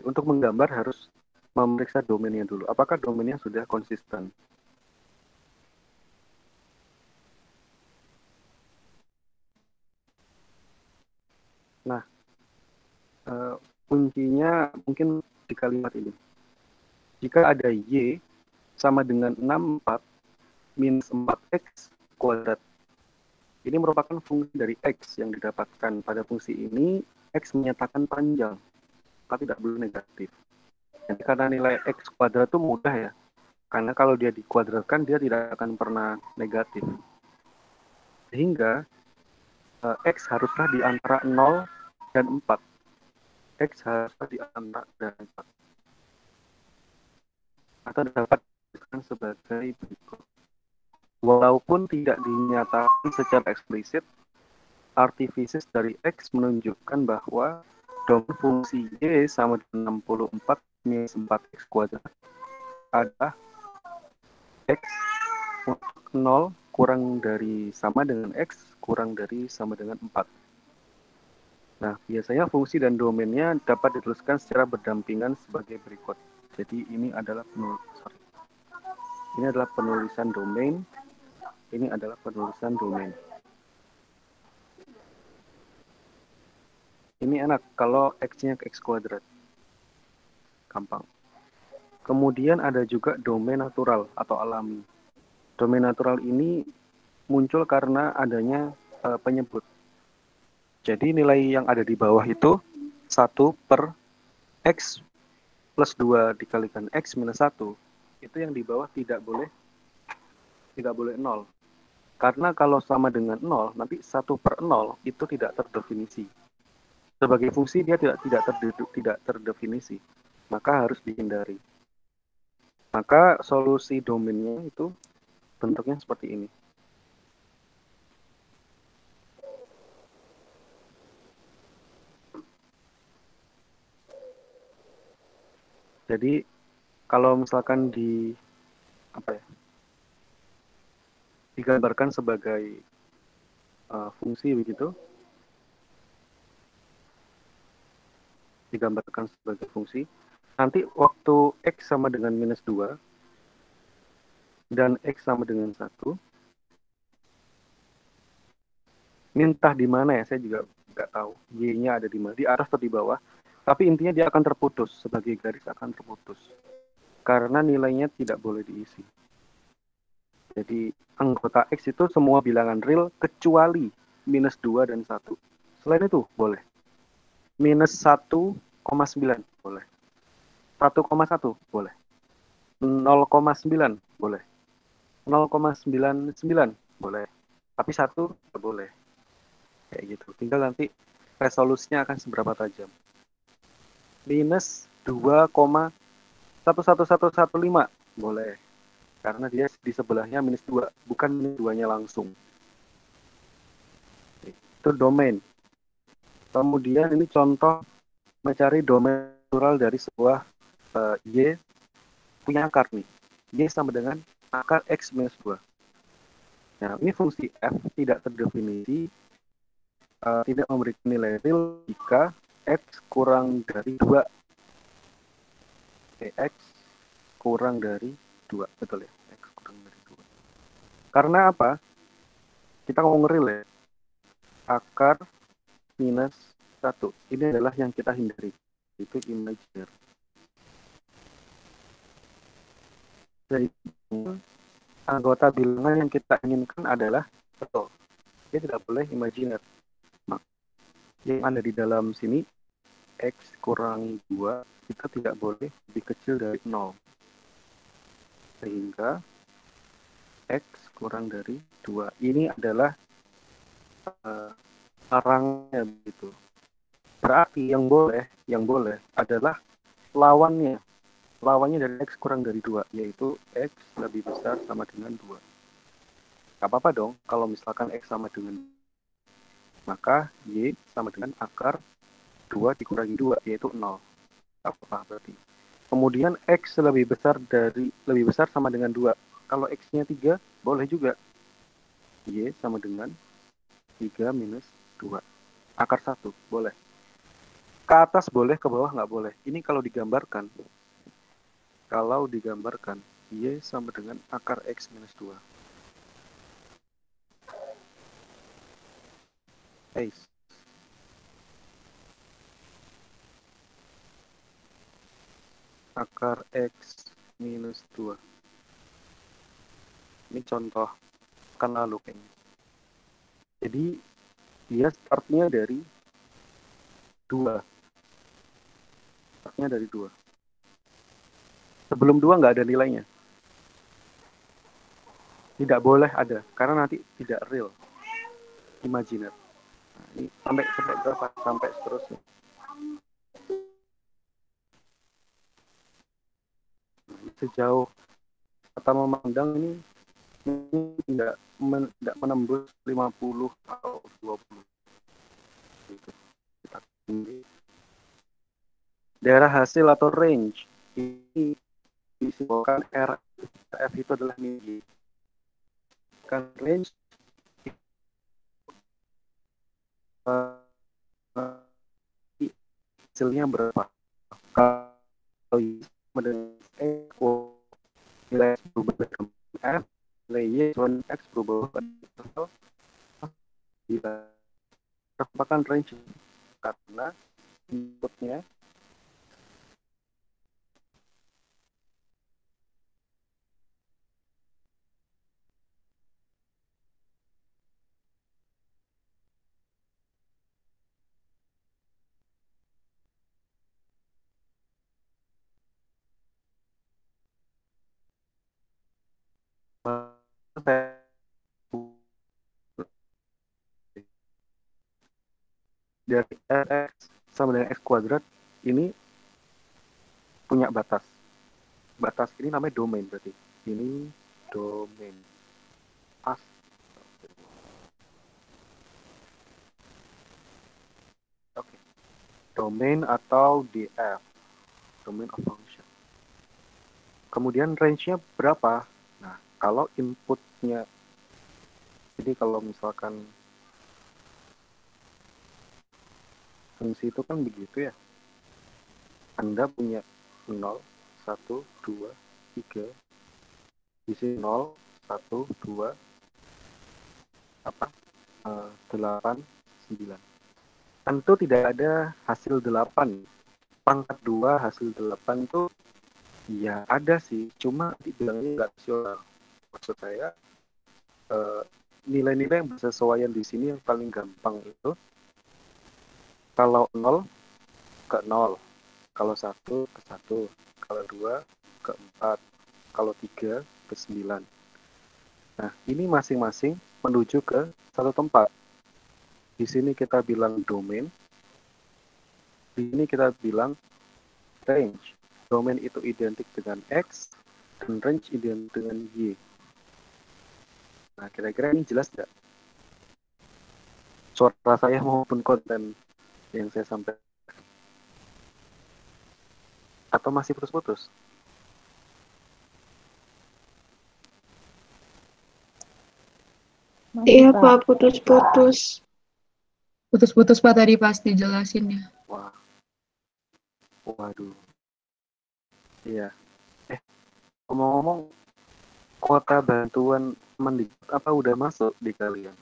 untuk menggambar harus memeriksa domainnya dulu. Apakah domainnya sudah konsisten? Nah, kuncinya mungkin di kalimat ini. Jika ada Y sama dengan 64 minus 4X kuadrat. Ini merupakan fungsi dari X yang didapatkan. Pada fungsi ini, X menyatakan panjang, tapi tidak boleh negatif. Jadi karena nilai X kuadrat itu mudah ya. Karena kalau dia dikuadratkan, dia tidak akan pernah negatif. Sehingga X haruslah di antara 0 dan 4. X haruslah di antara 0 dan 4. Atau dapat disebutkan sebagai berikut. Walaupun tidak dinyatakan secara eksplisit, arti fisis dari X menunjukkan bahwa domain fungsi Y sama dengan 64 minus 4X kuadrat adalah X untuk 0 kurang dari sama dengan X kurang dari sama dengan 4. Nah, biasanya fungsi dan domainnya dapat dituliskan secara berdampingan sebagai berikut. Jadi ini adalah penulisan domain. Ini adalah penulisan domain. Ini enak kalau X-nya X kuadrat. Gampang. Kemudian ada juga domain natural atau alami. Domain natural ini muncul karena adanya penyebut. Jadi nilai yang ada di bawah itu 1 per X plus 2 dikalikan X minus 1. Itu yang di bawah tidak boleh 0. Karena kalau sama dengan 0, nanti 1 per 0 itu tidak terdefinisi. Sebagai fungsi dia tidak terdefinisi. Maka harus dihindari. Maka solusi domainnya itu bentuknya seperti ini. Jadi kalau misalkan digambarkan sebagai fungsi begitu, nanti waktu X sama dengan minus 2 dan X sama dengan 1, ini entah di mana ya, saya juga nggak tahu Y-nya ada di mana, di atas atau di bawah, tapi intinya dia akan terputus, sebagai garis akan terputus karena nilainya tidak boleh diisi. Jadi anggota X itu semua bilangan real kecuali minus 2 dan 1. Selain itu boleh. Minus 1,9 boleh. 1,1 boleh. 0,9 boleh. 0,99 boleh. Tapi 1 tidak boleh. Kayak gitu. Tinggal nanti resolusinya akan seberapa tajam. Minus 2,11115 boleh. Karena dia di sebelahnya minus 2, bukan minus 2-nya langsung. Itu domain. Kemudian ini contoh mencari domain natural dari sebuah Y punya akar nih. Y sama dengan akar X minus 2. Nah, ini fungsi F tidak terdefinisi, tidak memberikan nilai real jika X kurang dari 2. X kurang dari 2, betul ya? X kurang dari 2. Karena apa? Kita ngomong real ya. Akar minus 1. Ini adalah yang kita hindari. Itu imaginer. Jadi anggota bilangan yang kita inginkan adalah betul. Dia tidak boleh imaginer. Yang ada di dalam sini X kurang 2 kita tidak boleh lebih kecil dari 0. Sehingga X kurang dari 2. Ini adalah larangnya begitu. Berarti yang boleh adalah lawannya dari X kurang dari 2, yaitu X lebih besar sama dengan 2. Gak apa-apa dong kalau misalkan X sama dengan, maka Y sama dengan akar 2 dikurangi 2, yaitu 0. Gak apa-apa berarti. Kemudian X lebih besar sama dengan 2. Kalau X-nya 3, boleh juga. Y sama dengan 3 minus 2. Akar 1, boleh. Ke atas boleh, ke bawah nggak boleh. Ini kalau digambarkan. Y sama dengan akar X minus 2. Akar X minus 2. Ini contoh kan lalu kayaknya. Jadi dia startnya dari 2. Sebelum 2 nggak ada nilainya. Tidak boleh ada, karena nanti tidak real. Imaginer. Nah, ini sampai berapa? Sampai seterusnya. Sejauh mata memandang ini tidak menembus 50 atau 20. Gitu. Daerah hasil atau range ini disimbolkan RF itu adalah nilai. Kan range hasilnya berapa? Kalau nilai X berubah dengan F, nilai Y dengan X berubah dengan merupakan range karena inputnya dari X sama dengan X kuadrat ini punya batas. Batas ini namanya domain berarti. Ini domain. Oke. Domain atau DF. Domain of function. Kemudian range-nya berapa? Nah, kalau inputnya, jadi kalau misalkan fungsi itu kan begitu ya. Anda punya 0, 1, 2, 3. Di sini 0, 1, 2, 8, 9. Tentu tidak ada hasil 8. Pangkat 2 hasil 8 itu ya ada sih, cuma dibilangnya nggak rasional. Maksud saya nilai-nilai yang bersesuaian di sini yang paling gampang itu kalau 0 ke 0, kalau 1 ke 1, kalau 2 ke 4, kalau 3 ke 9. Nah, ini masing-masing menuju ke satu tempat. Di sini kita bilang domain, di sini kita bilang range. Domain itu identik dengan X, dan range identik dengan Y. Nah, kira-kira ini jelas nggak? Suara saya maupun konten yang saya sampaikan. Atau masih putus-putus? Iya Pak, putus-putus. Putus-putus Pak tadi pasti jelasin ya. Wah. Waduh. Iya. Ngomong-ngomong, kuota bantuan Mendikbud apa udah masuk di kalian?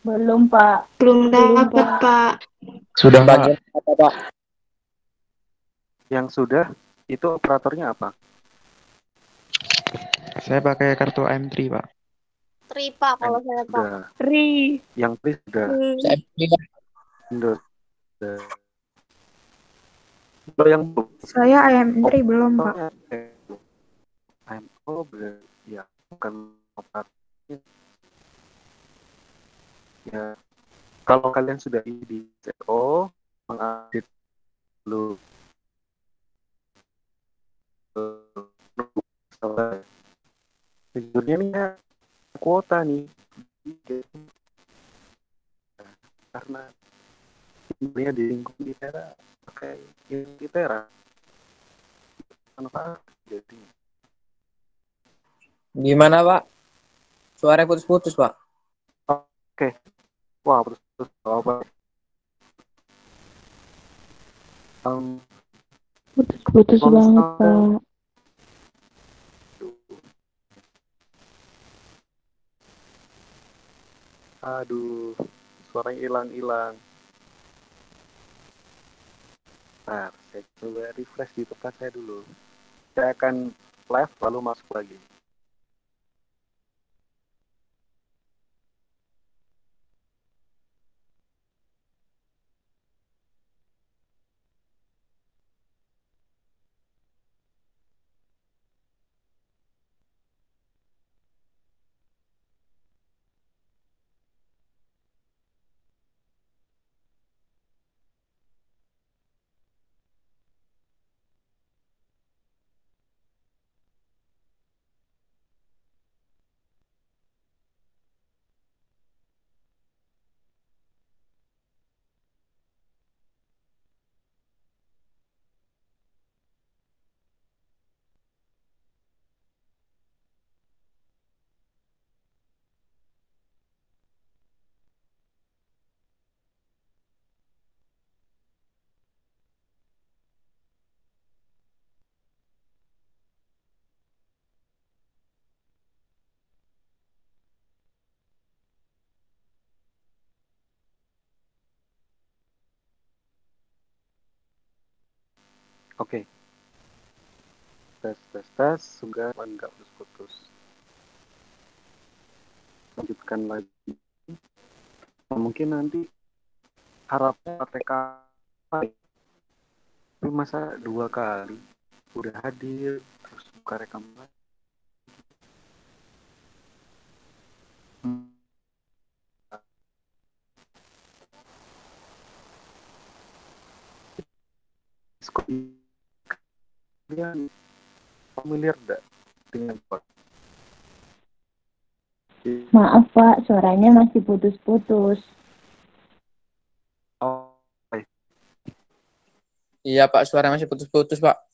Belum, Pak. Belum dapat Pak. Sudah, Pak. Bagian apa, Pak? Yang sudah, itu operatornya apa? Saya pakai kartu AM3, Pak. Tri Pak kalau saya Pak. Sudah. Tri. Yang PRI sudah. Saya Sudah. Kalau yang Saya IM3 belum, Pak. Oh, ya, bukan operatornya. Ya, Kalau kalian sudah di CO, mengupdate dulu sejujurnya nih ya, kuota nih karena dia di lingkup ITERA pakai ITERA kenapa jadi Gimana, Pak? Suaranya putus-putus, Pak. oke wah terus apa Putus-putus banget, Pak. aduh suaranya hilang. Nah, saya coba refresh di tempat saya dulu. Saya akan live lalu masuk lagi. Oke. Tes. Sudah enggak putus-putus. Lanjutkan lagi. Nah, mungkin nanti harapnya TK tapi masa 2 kali udah hadir terus buka rekaman kalian familiar enggak dengan Discord? Maaf, Pak. Suaranya masih putus-putus. Oh, Iya, Pak. Suaranya masih putus-putus, Pak.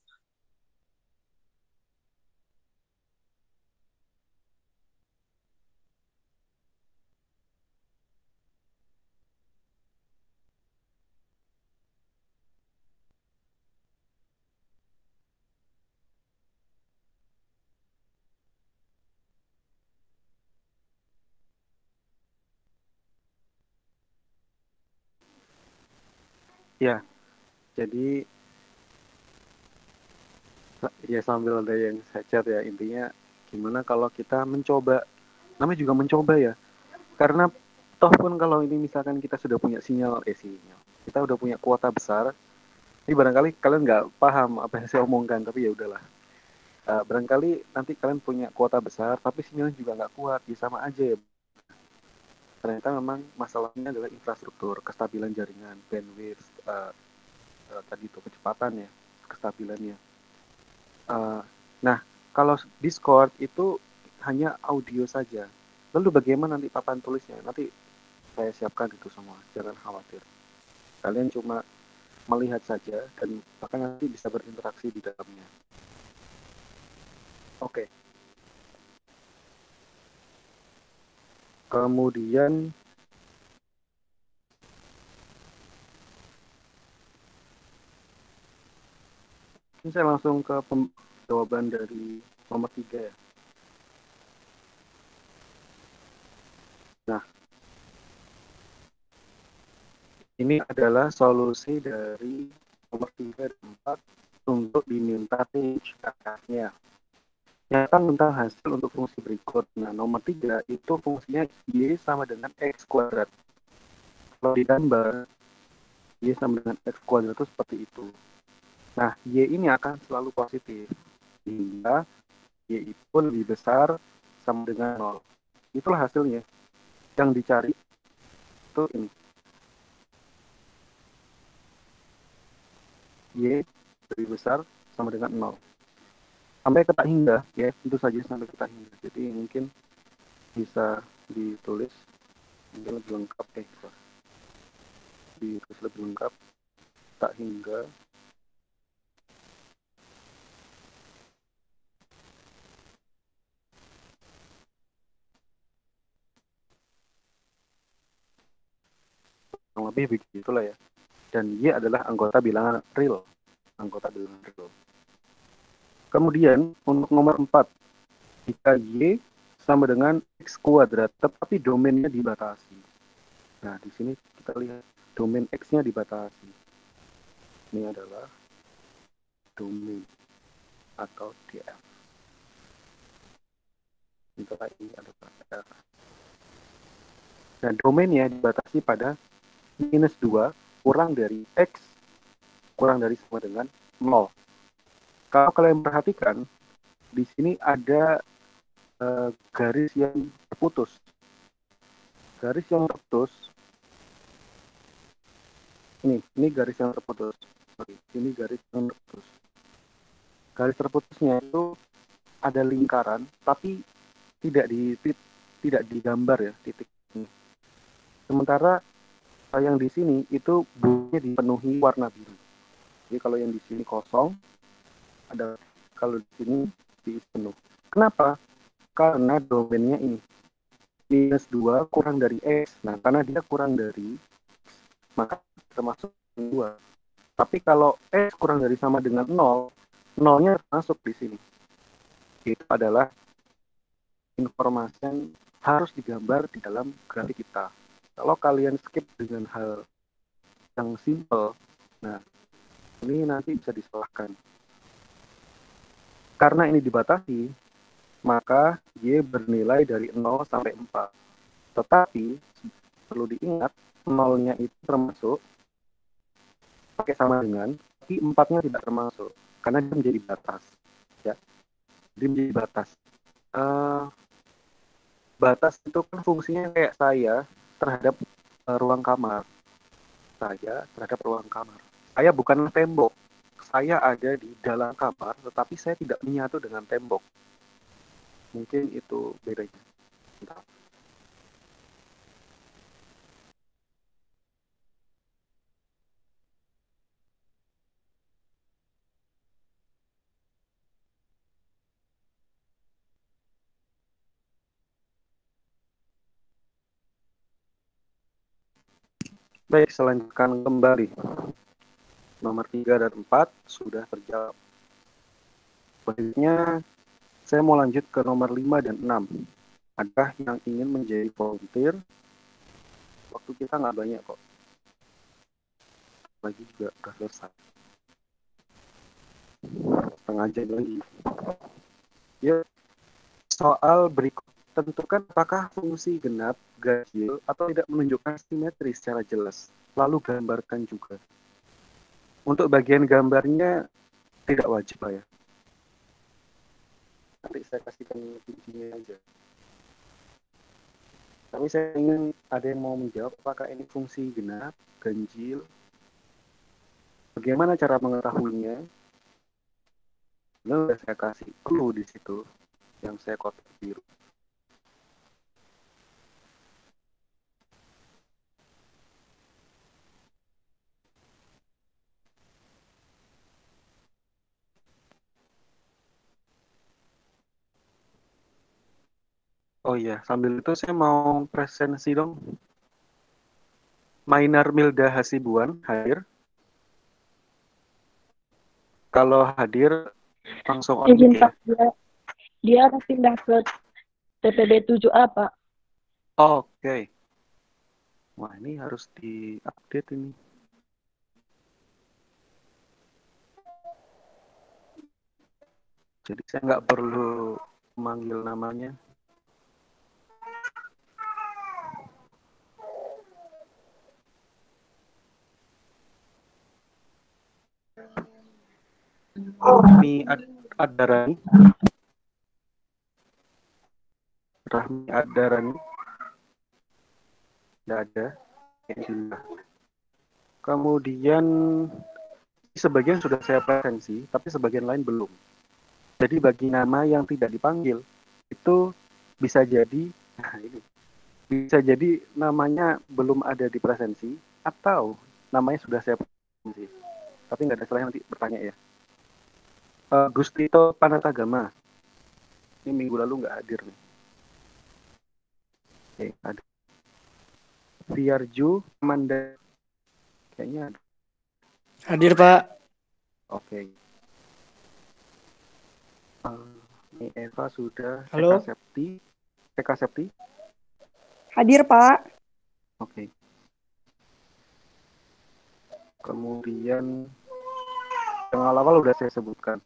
ya. Jadi ya sambil ada yang saya chat ya intinya gimana kalau kita mencoba namanya juga mencoba ya karena toh pun kalau ini misalkan kita sudah punya sinyal kita udah punya kuota besar ini barangkali kalian nggak paham apa yang saya omongkan tapi ya udahlah. Barangkali nanti kalian punya kuota besar tapi sinyalnya juga nggak kuat ya sama aja ya ternyata memang masalahnya adalah infrastruktur kestabilan jaringan bandwidth tadi itu kecepatan ya kestabilannya. Nah, kalau Discord itu hanya audio saja. Lalu bagaimana nanti papan tulisnya? Nanti saya siapkan itu semua, jangan khawatir. Kalian cuma melihat saja dan bahkan nanti bisa berinteraksi di dalamnya. Oke. Kemudian ini saya langsung ke jawaban dari nomor 3 ya. Nah, ini adalah solusi dari nomor 3 dan 4 untuk diminta range akarnya. Nyatakan tentang hasil untuk fungsi berikut. Nah, nomor 3 itu fungsinya Y sama dengan X kuadrat. Kalau digambar, Y sama dengan X kuadrat itu seperti itu. Nah, Y ini akan selalu positif. Hingga Y itu lebih besar sama dengan 0. Itulah hasilnya. Yang dicari itu ini. Y lebih besar sama dengan 0. Sampai ke tak hingga, ya, tentu saja sampai ke tak hingga. Jadi mungkin bisa ditulis mungkin lebih lengkap, ditulis lebih lengkap, tak hingga kurang lebih begitulah ya. Dan Y adalah anggota bilangan real. Kemudian untuk nomor 4, jika Y sama dengan X kuadrat, tetapi domainnya dibatasi. Nah, di sini kita lihat domain X-nya dibatasi. Ini adalah domain atau DF. Sementara ini adalah DF. Dan domainnya dibatasi pada -2 kurang dari X kurang dari sama dengan 0. Kalau kalian perhatikan, di sini ada garis yang terputus. Garis yang terputus, ini garis yang terputus. Ini garis yang terputus. Garis terputusnya itu ada lingkaran, tapi tidak digambar ya titik ini. Sementara yang di sini itu bukunya dipenuhi warna biru. Jadi kalau yang di sini kosong, kalau di sini diisi penuh. Kenapa? Karena domainnya ini -2 kurang dari X. Nah, karena dia kurang dari X, maka termasuk 2. Tapi kalau X kurang dari sama dengan 0, 0-nya masuk di sini. Itu adalah informasi yang harus digambar di dalam grafik kita. Kalau kalian skip dengan hal yang simple, nah ini nanti bisa disalahkan. Karena ini dibatasi, maka Y bernilai dari 0 sampai 4. Tetapi perlu diingat, 0-nya itu termasuk pakai sama dengan, tapi 4-nya tidak termasuk karena dia menjadi batas. Ya, dia menjadi batas. Batas itu kan fungsinya kayak saya terhadap ruang kamar. Saya bukanlah tembok. Saya ada di dalam kamar, tetapi saya tidak menyatu dengan tembok. Mungkin itu bedanya. Entah. Baik, selanjutkan kembali. Nomor 3 dan 4 sudah terjawab. Selanjutnya, saya mau lanjut ke nomor 5 dan 6. Adakah yang ingin menjadi volunteer? Waktu kita nggak banyak kok. Lagi juga udah selesai. Setengah jam lagi. Yuk, soal berikut. Tentukan apakah fungsi genap, ganjil, atau tidak menunjukkan simetri secara jelas. Lalu gambarkan juga. Untuk bagian gambarnya tidak wajib lah ya. Nanti saya kasihkan videonya aja. Tapi saya ingin ada yang mau menjawab apakah ini fungsi genap, ganjil. Bagaimana cara mengetahuinya? Ini udah saya kasih clue di situ yang saya kotak biru. Oh iya, sambil itu saya mau presensi dong. Mainar Milda Hasibuan hadir. Kalau hadir langsung on Izin mic Pak, ya. dia harus pindah ke TPB 7A Pak. Oke. Wah, ini harus diupdate ini. Jadi saya nggak perlu memanggil namanya. Rahmi Adarani. Tidak ada. Kemudian sebagian sudah saya presensi, tapi sebagian lain belum. Jadi bagi nama yang tidak dipanggil, itu bisa jadi, nah ini, bisa jadi namanya belum ada di presensi, atau namanya sudah saya presensi. Tapi nggak ada salahnya nanti bertanya ya. Gustito Panatagama, ini minggu lalu nggak hadir nih. Oke, ada. Viarju Amanda, kayaknya ada. Hadir, Pak. Oke. Ini Eva sudah. Halo. Eka Septi. Hadir, Pak. Oke. Kemudian yang awal udah saya sebutkan.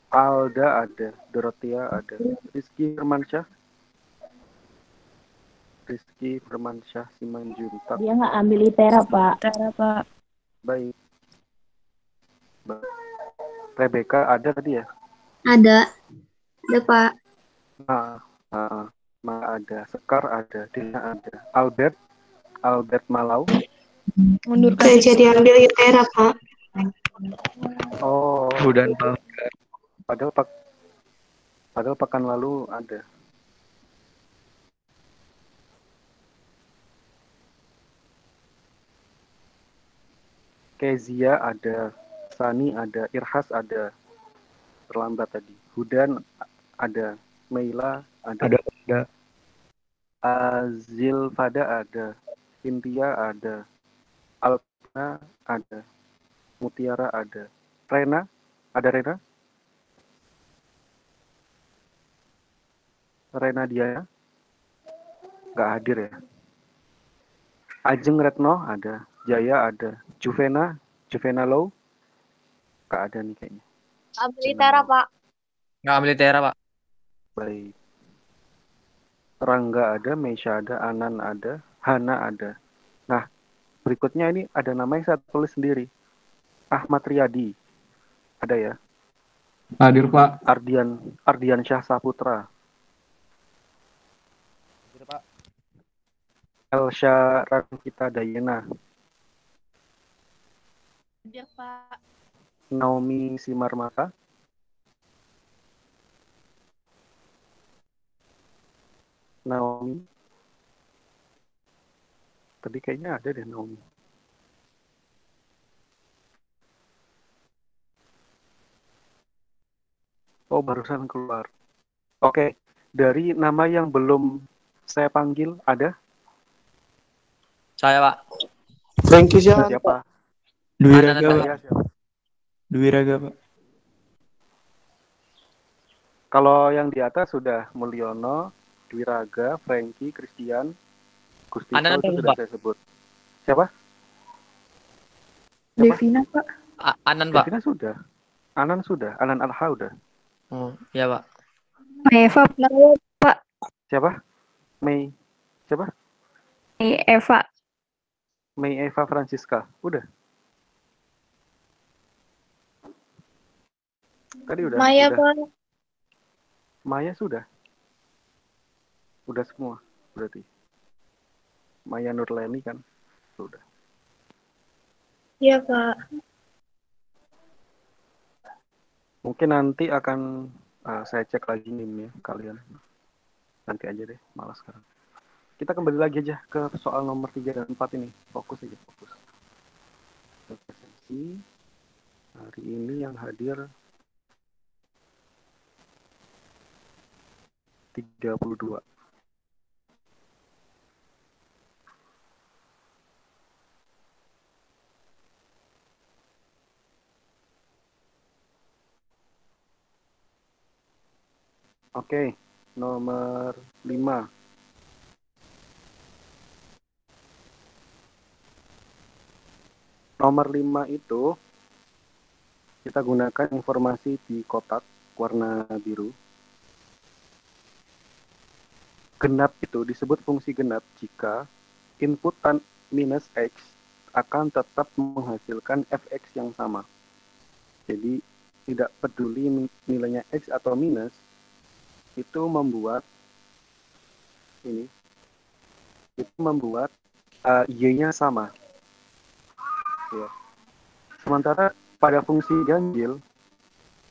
Alda ada, Dorothea ada, Rizky Firmansyah Simanjuntak. Dia nggak ambil ITERA, Pak. Baik. Rebecca ada tadi ya? Ada Pak. Ada. Sekar ada, Dina ada. Albert Malau. Mundurkan jadi ambil ITERA, Pak. Oh. Dan Pak. Padahal pekan lalu ada. Kezia ada, Sani ada, Irhas ada, terlambat tadi. Hudan ada, Meila ada. Zilfada ada, Cynthia ada, Alpina ada, Mutiara ada, Rena ada. Rena Diana nggak hadir ya. Ajeng Retno ada, Jaya ada, Juvena Low nggak ada nih kayaknya. Ambil ITERA, Pak. Nggak ambil ITERA, Pak. Baik. Rangga ada, Meisha ada, Anan ada, Hana ada. Nah, berikutnya ini ada nama yang saya tulis sendiri. Ahmad Riyadi. Ada ya? Hadir, Pak. Ardian Syah Saputra. Hadir, Pak. Elsha Rankita Dayena. Hadir, Pak. Naomi Simarmata. Naomi. Tadi kayaknya ada deh Naomi. Oh, barusan keluar. Oke, dari nama yang belum saya panggil ada? Saya, Pak. Thank you, Siapa? Dwi Raga, Pak. Siapa? Dwi Raga, Pak. Kalau yang di atas sudah Mulyono, Dwi Raga, Frankie, Christian, Gustito itu sudah saya sebut. Siapa? Devina, Pak. Anan, Pak. Devina sudah. Anan sudah. Anan Alha udah. Oh, iya, Pak. Eva, Pak. Siapa? Mei. Siapa? Eva. Mei Eva Francisca. Udah. Tadi udah. Maya, udah. Pak. Maya sudah. Udah semua berarti. Maya Nurleni kan sudah. Iya, Pak. Mungkin nanti akan saya cek lagi nih ya kalian. Nanti aja deh, malas sekarang. Kita kembali lagi aja ke soal nomor 3 dan 4 ini. Fokus aja, fokus. Presensi. Hari ini yang hadir 32. Oke, nomor 5. Nomor 5 itu kita gunakan informasi di kotak warna biru. Genap itu disebut fungsi genap jika input minus X akan tetap menghasilkan fx yang sama. Jadi tidak peduli nilainya X atau minus, itu membuat Y-nya sama. Ya. Sementara pada fungsi ganjil,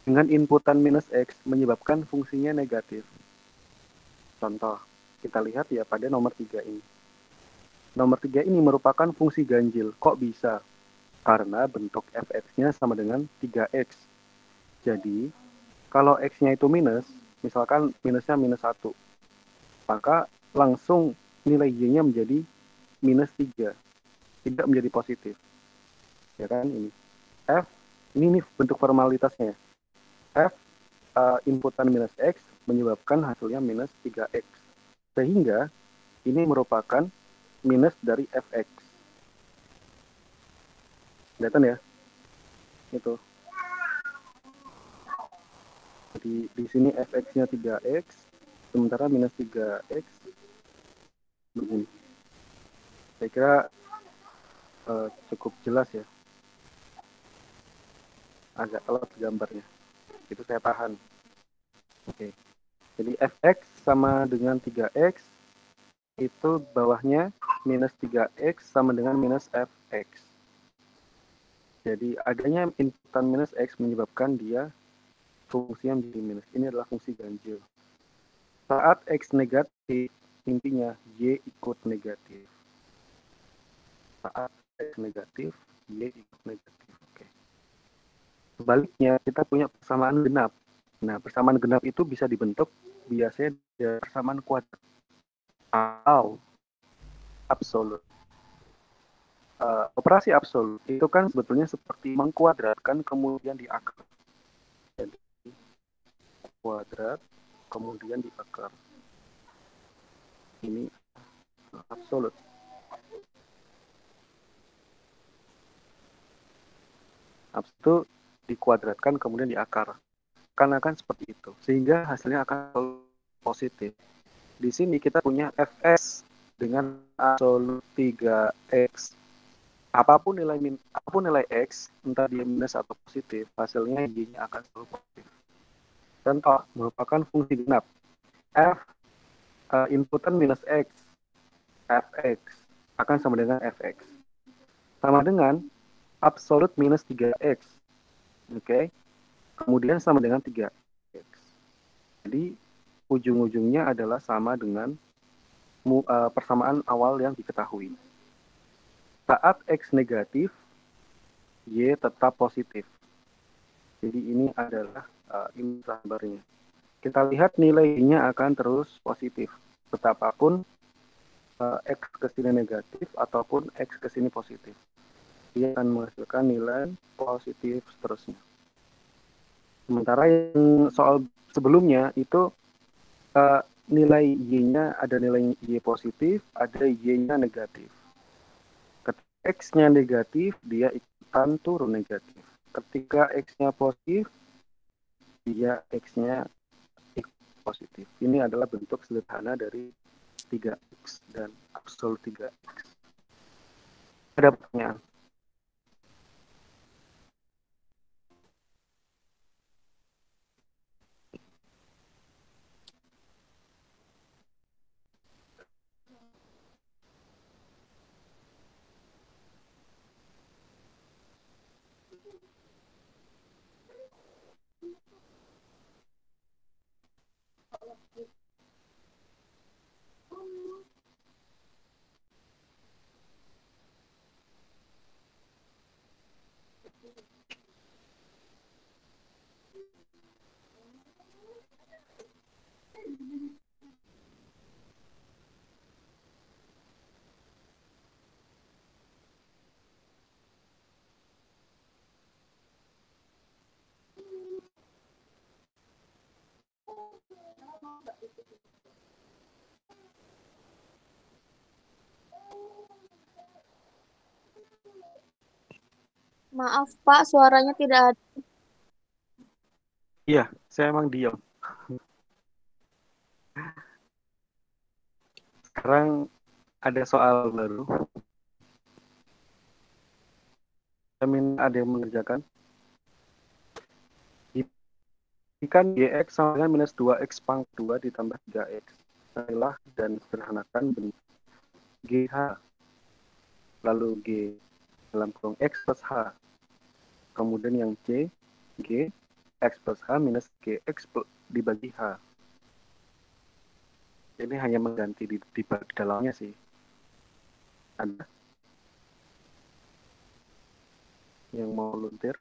dengan inputan minus X menyebabkan fungsinya negatif. Contoh, kita lihat ya pada nomor 3 ini. Nomor 3 ini merupakan fungsi ganjil. Kok bisa? Karena bentuk fx-nya sama dengan 3x. Jadi, kalau x-nya itu minus, misalkan minusnya minus 1, maka langsung nilai y-nya menjadi minus 3. Tidak menjadi positif. Ya kan, ini. F, ini bentuk formalitasnya. F, inputan minus x menyebabkan hasilnya minus 3x. Sehingga, ini merupakan minus dari fx. Kelihatan ya? Itu. Jadi di sini fx-nya 3x, sementara minus 3x begini. Saya kira cukup jelas ya. Agak telat gambarnya. Itu saya tahan. Oke. Jadi fx sama dengan 3x, itu bawahnya minus 3x sama dengan minus fx. Jadi adanya inputan minus x menyebabkan dia fungsinya menjadi minus. Ini adalah fungsi ganjil. Saat x negatif, intinya y ikut negatif. Saat x negatif, y ikut negatif. Oke. Sebaliknya, kita punya persamaan genap. Nah, persamaan genap itu bisa dibentuk biasanya dari persamaan kuadrat atau absolut. Operasi absolut itu kan sebetulnya seperti mengkuadratkan kemudian diakar. Jadi, kuadrat kemudian diakar. Ini absolut. Absolut dikuadratkan kemudian diakar. Karena kan seperti itu. Sehingga hasilnya akan positif. Di sini kita punya fs dengan absolut 3x. Apapun nilai x, entah dia minus atau positif, hasilnya y-nya akan selalu positif. Contoh, merupakan fungsi genap. F inputan minus x, fx akan sama dengan fx. Sama dengan absolut minus 3x. Oke. Kemudian sama dengan 3x. Jadi, ujung-ujungnya adalah sama dengan persamaan awal yang diketahui. Saat x negatif, y tetap positif. Jadi ini adalah ini gambarnya. Kita lihat nilainya akan terus positif. Betapapun x ke sini negatif ataupun x ke sini positif. Dia akan menghasilkan nilai positif seterusnya. Sementara yang soal sebelumnya itu nilai y-nya ada nilai y positif, ada y-nya negatif. Ketika x-nya negatif, dia ikutan turun negatif. Ketika x-nya positif, dia x-nya ikut positif. Ini adalah bentuk sederhana dari 3x dan absolut 3x. Ada pertanyaan? Maaf Pak, suaranya tidak ada. Iya, saya emang diam. Sekarang ada soal baru. Saya minta ada yang mengerjakan. Jika gx sama dengan minus 2x pangkat 2 ditambah 3x. Carilah dan sederhanakan bentuk gh. Lalu g dalam kurung x plus h. Kemudian yang C, G, X plus H minus GX dibagi H. Ini hanya mengganti di dalamnya sih. Ada yang mau luntir?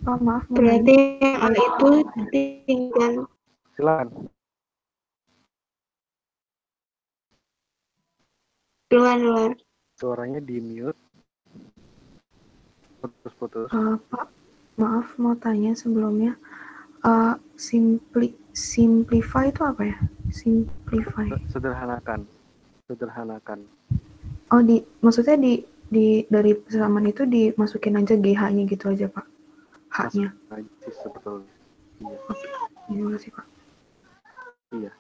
Oh, maaf, mau Berarti nanya. yang hal itu tinggal Silakan. luar. Suaranya di mute. Putus-putus. Pak, maaf mau tanya sebelumnya. Simplify itu apa ya? Simplify. Sederhanakan. Oh, maksudnya dari persamaan itu dimasukin aja GH-nya gitu aja, Pak. H-nya. Sebetulnya. Iya. Oke, terima kasih, Pak. Iya.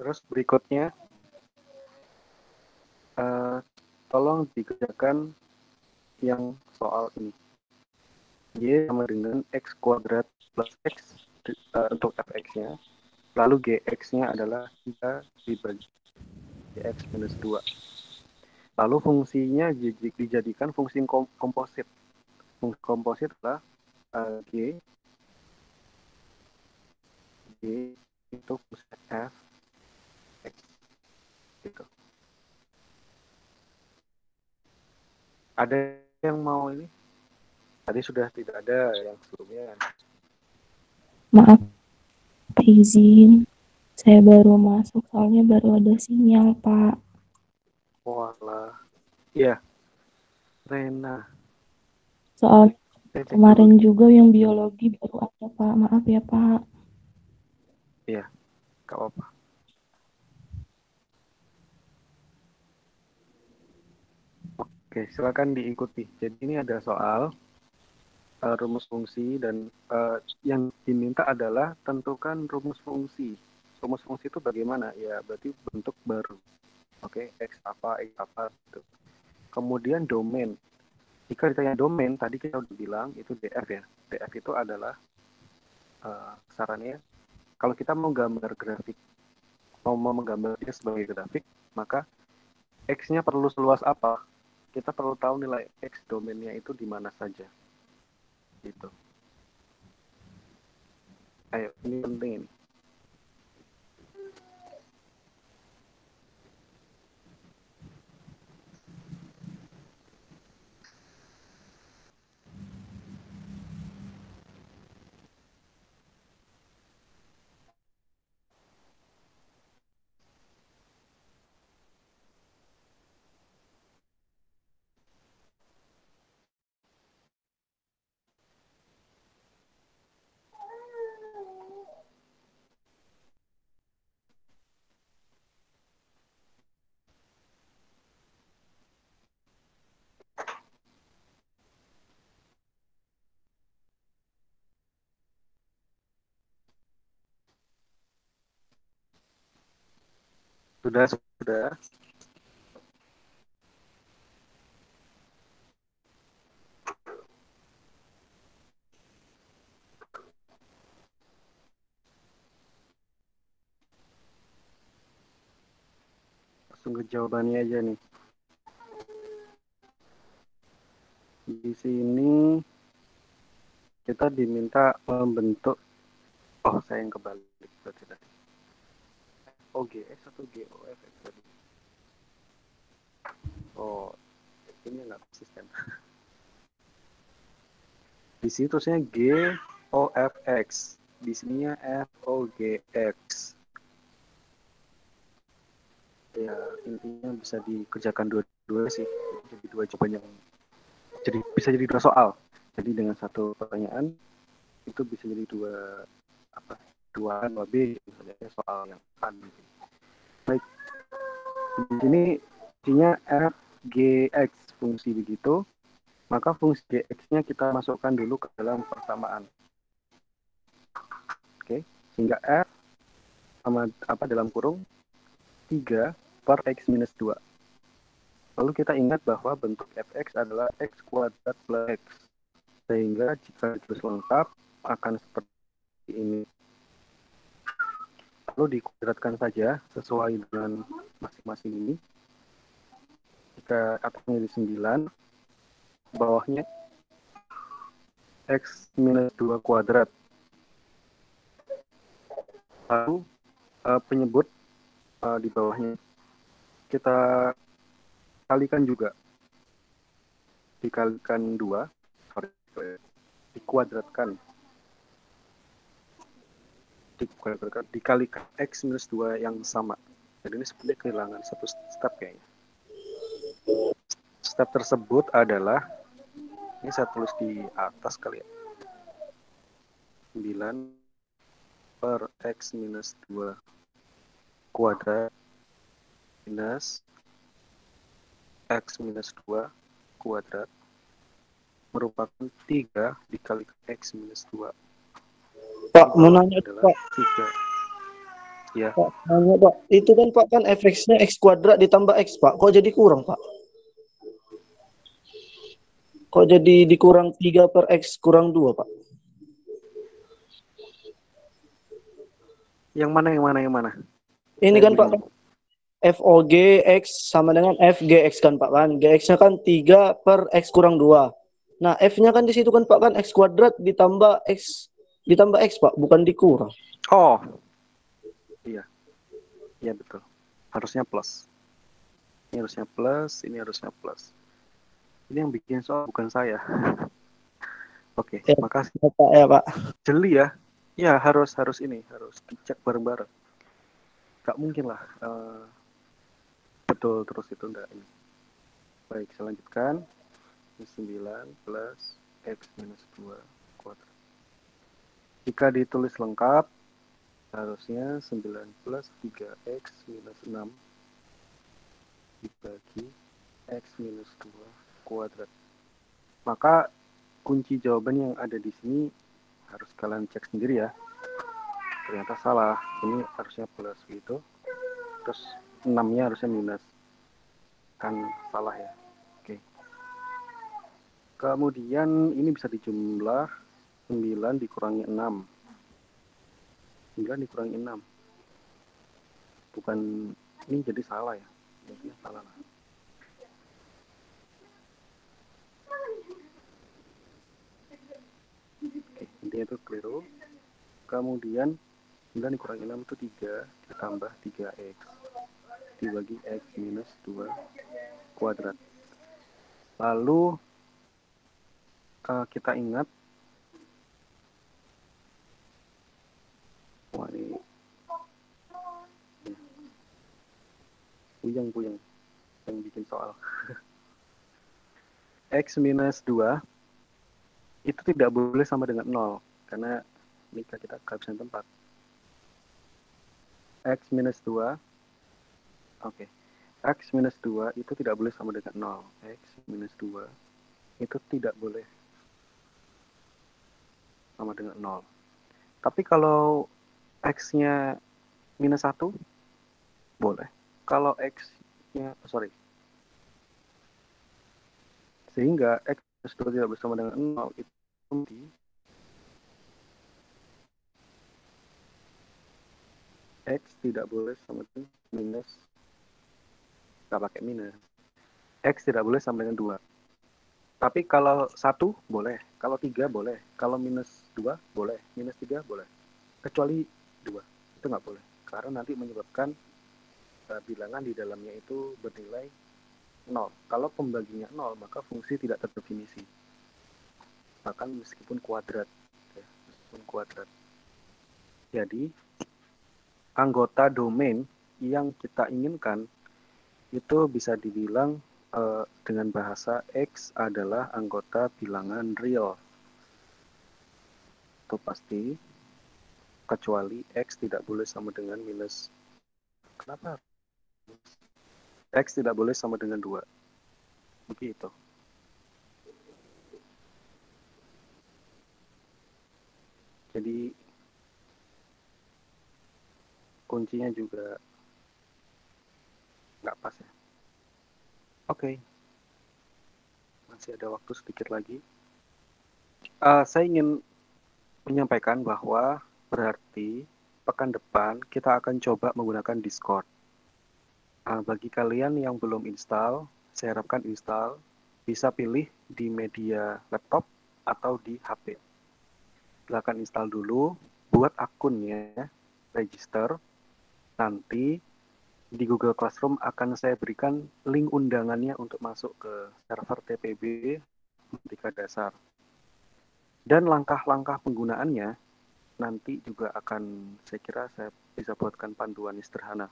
Terus berikutnya, tolong dikerjakan yang soal ini. Y sama dengan X kuadrat plus X untuk fx-nya. Lalu gx-nya adalah 3 dibagi gx minus 2. Lalu fungsinya dijadikan fungsi komposit. Fungsi komposit adalah G itu fungsi f x gitu. Ada yang mau ini? Tadi sudah tidak ada yang sebelumnya. Maaf, Pak, izin. Saya baru masuk, soalnya baru ada sinyal, Pak. Walah. Iya. Rena. Soal kemarin juga yang biologi baru ada, Pak. Maaf ya, Pak. Iya, gak apa-apa. Oke, silakan diikuti. Jadi ini ada soal rumus fungsi dan yang diminta adalah tentukan rumus fungsi. Rumus fungsi itu bagaimana? Ya, berarti bentuk baru. Oke, X apa gitu. Kemudian domain. Jika ditanya domain, tadi kita udah bilang itu DF ya. DF itu adalah sarannya kalau kita mau gambar grafik, mau menggambarnya sebagai grafik, maka X-nya perlu seluas apa? Kita perlu tahu nilai X domainnya itu di mana saja. Gitu. Ayo, ini penting ini. Sudah. Langsung ke jawabannya aja nih. Di sini kita diminta membentuk, saya yang kebalik berarti tadi. OGX atau GOFX tadi? Ini nggak konsisten. Di sini terusnya GOFX, di sininya FOGX. Ya, intinya bisa dikerjakan dua-dua sih. Jadi dua jawaban yang bisa jadi dua soal. Jadi dengan satu pertanyaan itu bisa jadi dua A, dua B misalnya soal yang A. Baik. Di sini fungsinya f g x fungsi begitu, maka fungsi gx-nya kita masukkan dulu ke dalam persamaan. Oke, sehingga f sama dalam kurung 3 per x minus 2. Lalu kita ingat bahwa bentuk fx adalah x kuadrat plus x. Sehingga jika ditulis lengkap akan seperti ini. Lalu dikuadratkan saja sesuai dengan masing-masing ini. Jika atasnya di 9, bawahnya x minus 2 kuadrat. Lalu penyebut di bawahnya kita kalikan juga. Dikalikan 2, dikuadratkan. Dikalikan x minus 2 yang sama. Jadi ini sebenarnya kehilangan satu step kayaknya. Step tersebut adalah, ini saya tulis di atas kali ya, 9 per x minus 2 kuadrat minus x minus 2 kuadrat merupakan 3 dikalikan x minus 2. Pak, mau nanya Pak. 3. Ya. Pak, nanya Pak. Itu kan Pak kan fx-nya x kuadrat ditambah x Pak. Kok jadi kurang Pak? Kok jadi dikurang 3 per x kurang 2 Pak? Yang mana? Ini kan Pak, FOG X sama dengan FGX kan Pak kan. GX-nya kan 3 per X kurang 2. Nah, F-nya kan di situ kan Pak kan X kuadrat ditambah X Pak, bukan dikurang. Oh. Iya. Iya betul. Harusnya plus. Ini harusnya plus, ini harusnya plus. Ini yang bikin soal bukan saya. Oke, ya, makasih. Pak ya Pak. Jeli ya. Ya harus ini, harus dicek bareng-bareng. Gak mungkin lah. Betul terus itu enggak ini. Baik, saya lanjutkan. 9 plus x minus 2 kuadrat. Jika ditulis lengkap, harusnya 9 plus 3x minus 6 dibagi x minus 2 kuadrat. Maka kunci jawaban yang ada di sini harus kalian cek sendiri ya. Ternyata salah. Ini harusnya plus gitu. Terus 6-nya harusnya minus. Kan salah ya. Oke. Kemudian ini bisa dijumlah 9 dikurangi 6. 9 dikurangi 6. Bukan, ini jadi salah ya. Jadinya salah lah. Oke, intinya itu keliru. Kemudian 9 dikurangi 6 itu 3 ditambah 3x dibagi x minus 2 kuadrat. Lalu kita ingat, wah ini puyeng yang bikin soal. X minus 2 itu tidak boleh sama dengan 0 karena ini kita kehabisan tempat. X minus 2, oke. X minus 2 itu tidak boleh sama dengan 0. X minus 2 itu tidak boleh sama dengan 0. Tapi kalau X-nya minus 1, boleh. Kalau X-nya, sehingga X minus 2 tidak bersama dengan 0, itu X tidak boleh sama dengan minus, nggak pakai minus. X tidak boleh sama dengan 2. Tapi kalau 1 boleh, kalau 3 boleh, kalau minus 2 boleh, minus 3 boleh. Kecuali 2, itu nggak boleh. Karena nanti menyebabkan bilangan di dalamnya itu bernilai 0. Kalau pembaginya 0, maka fungsi tidak terdefinisi. Bahkan meskipun kuadrat. Ya, meskipun kuadrat. Jadi, anggota domain yang kita inginkan itu bisa dibilang dengan bahasa X adalah anggota bilangan real. itu pasti, kecuali X tidak boleh sama dengan minus. Kenapa? X tidak boleh sama dengan 2. Begitu. Jadi kuncinya juga nggak pas ya. Oke. Masih ada waktu sedikit lagi. Saya ingin menyampaikan bahwa berarti pekan depan kita akan coba menggunakan Discord. Bagi kalian yang belum install, saya harapkan install, bisa pilih di media laptop atau di HP. Silakan install dulu, buat akunnya, register, nanti di Google Classroom akan saya berikan link undangannya untuk masuk ke server TPB Matematika Dasar. Dan langkah-langkah penggunaannya nanti juga akan, saya kira saya bisa buatkan panduan sederhana.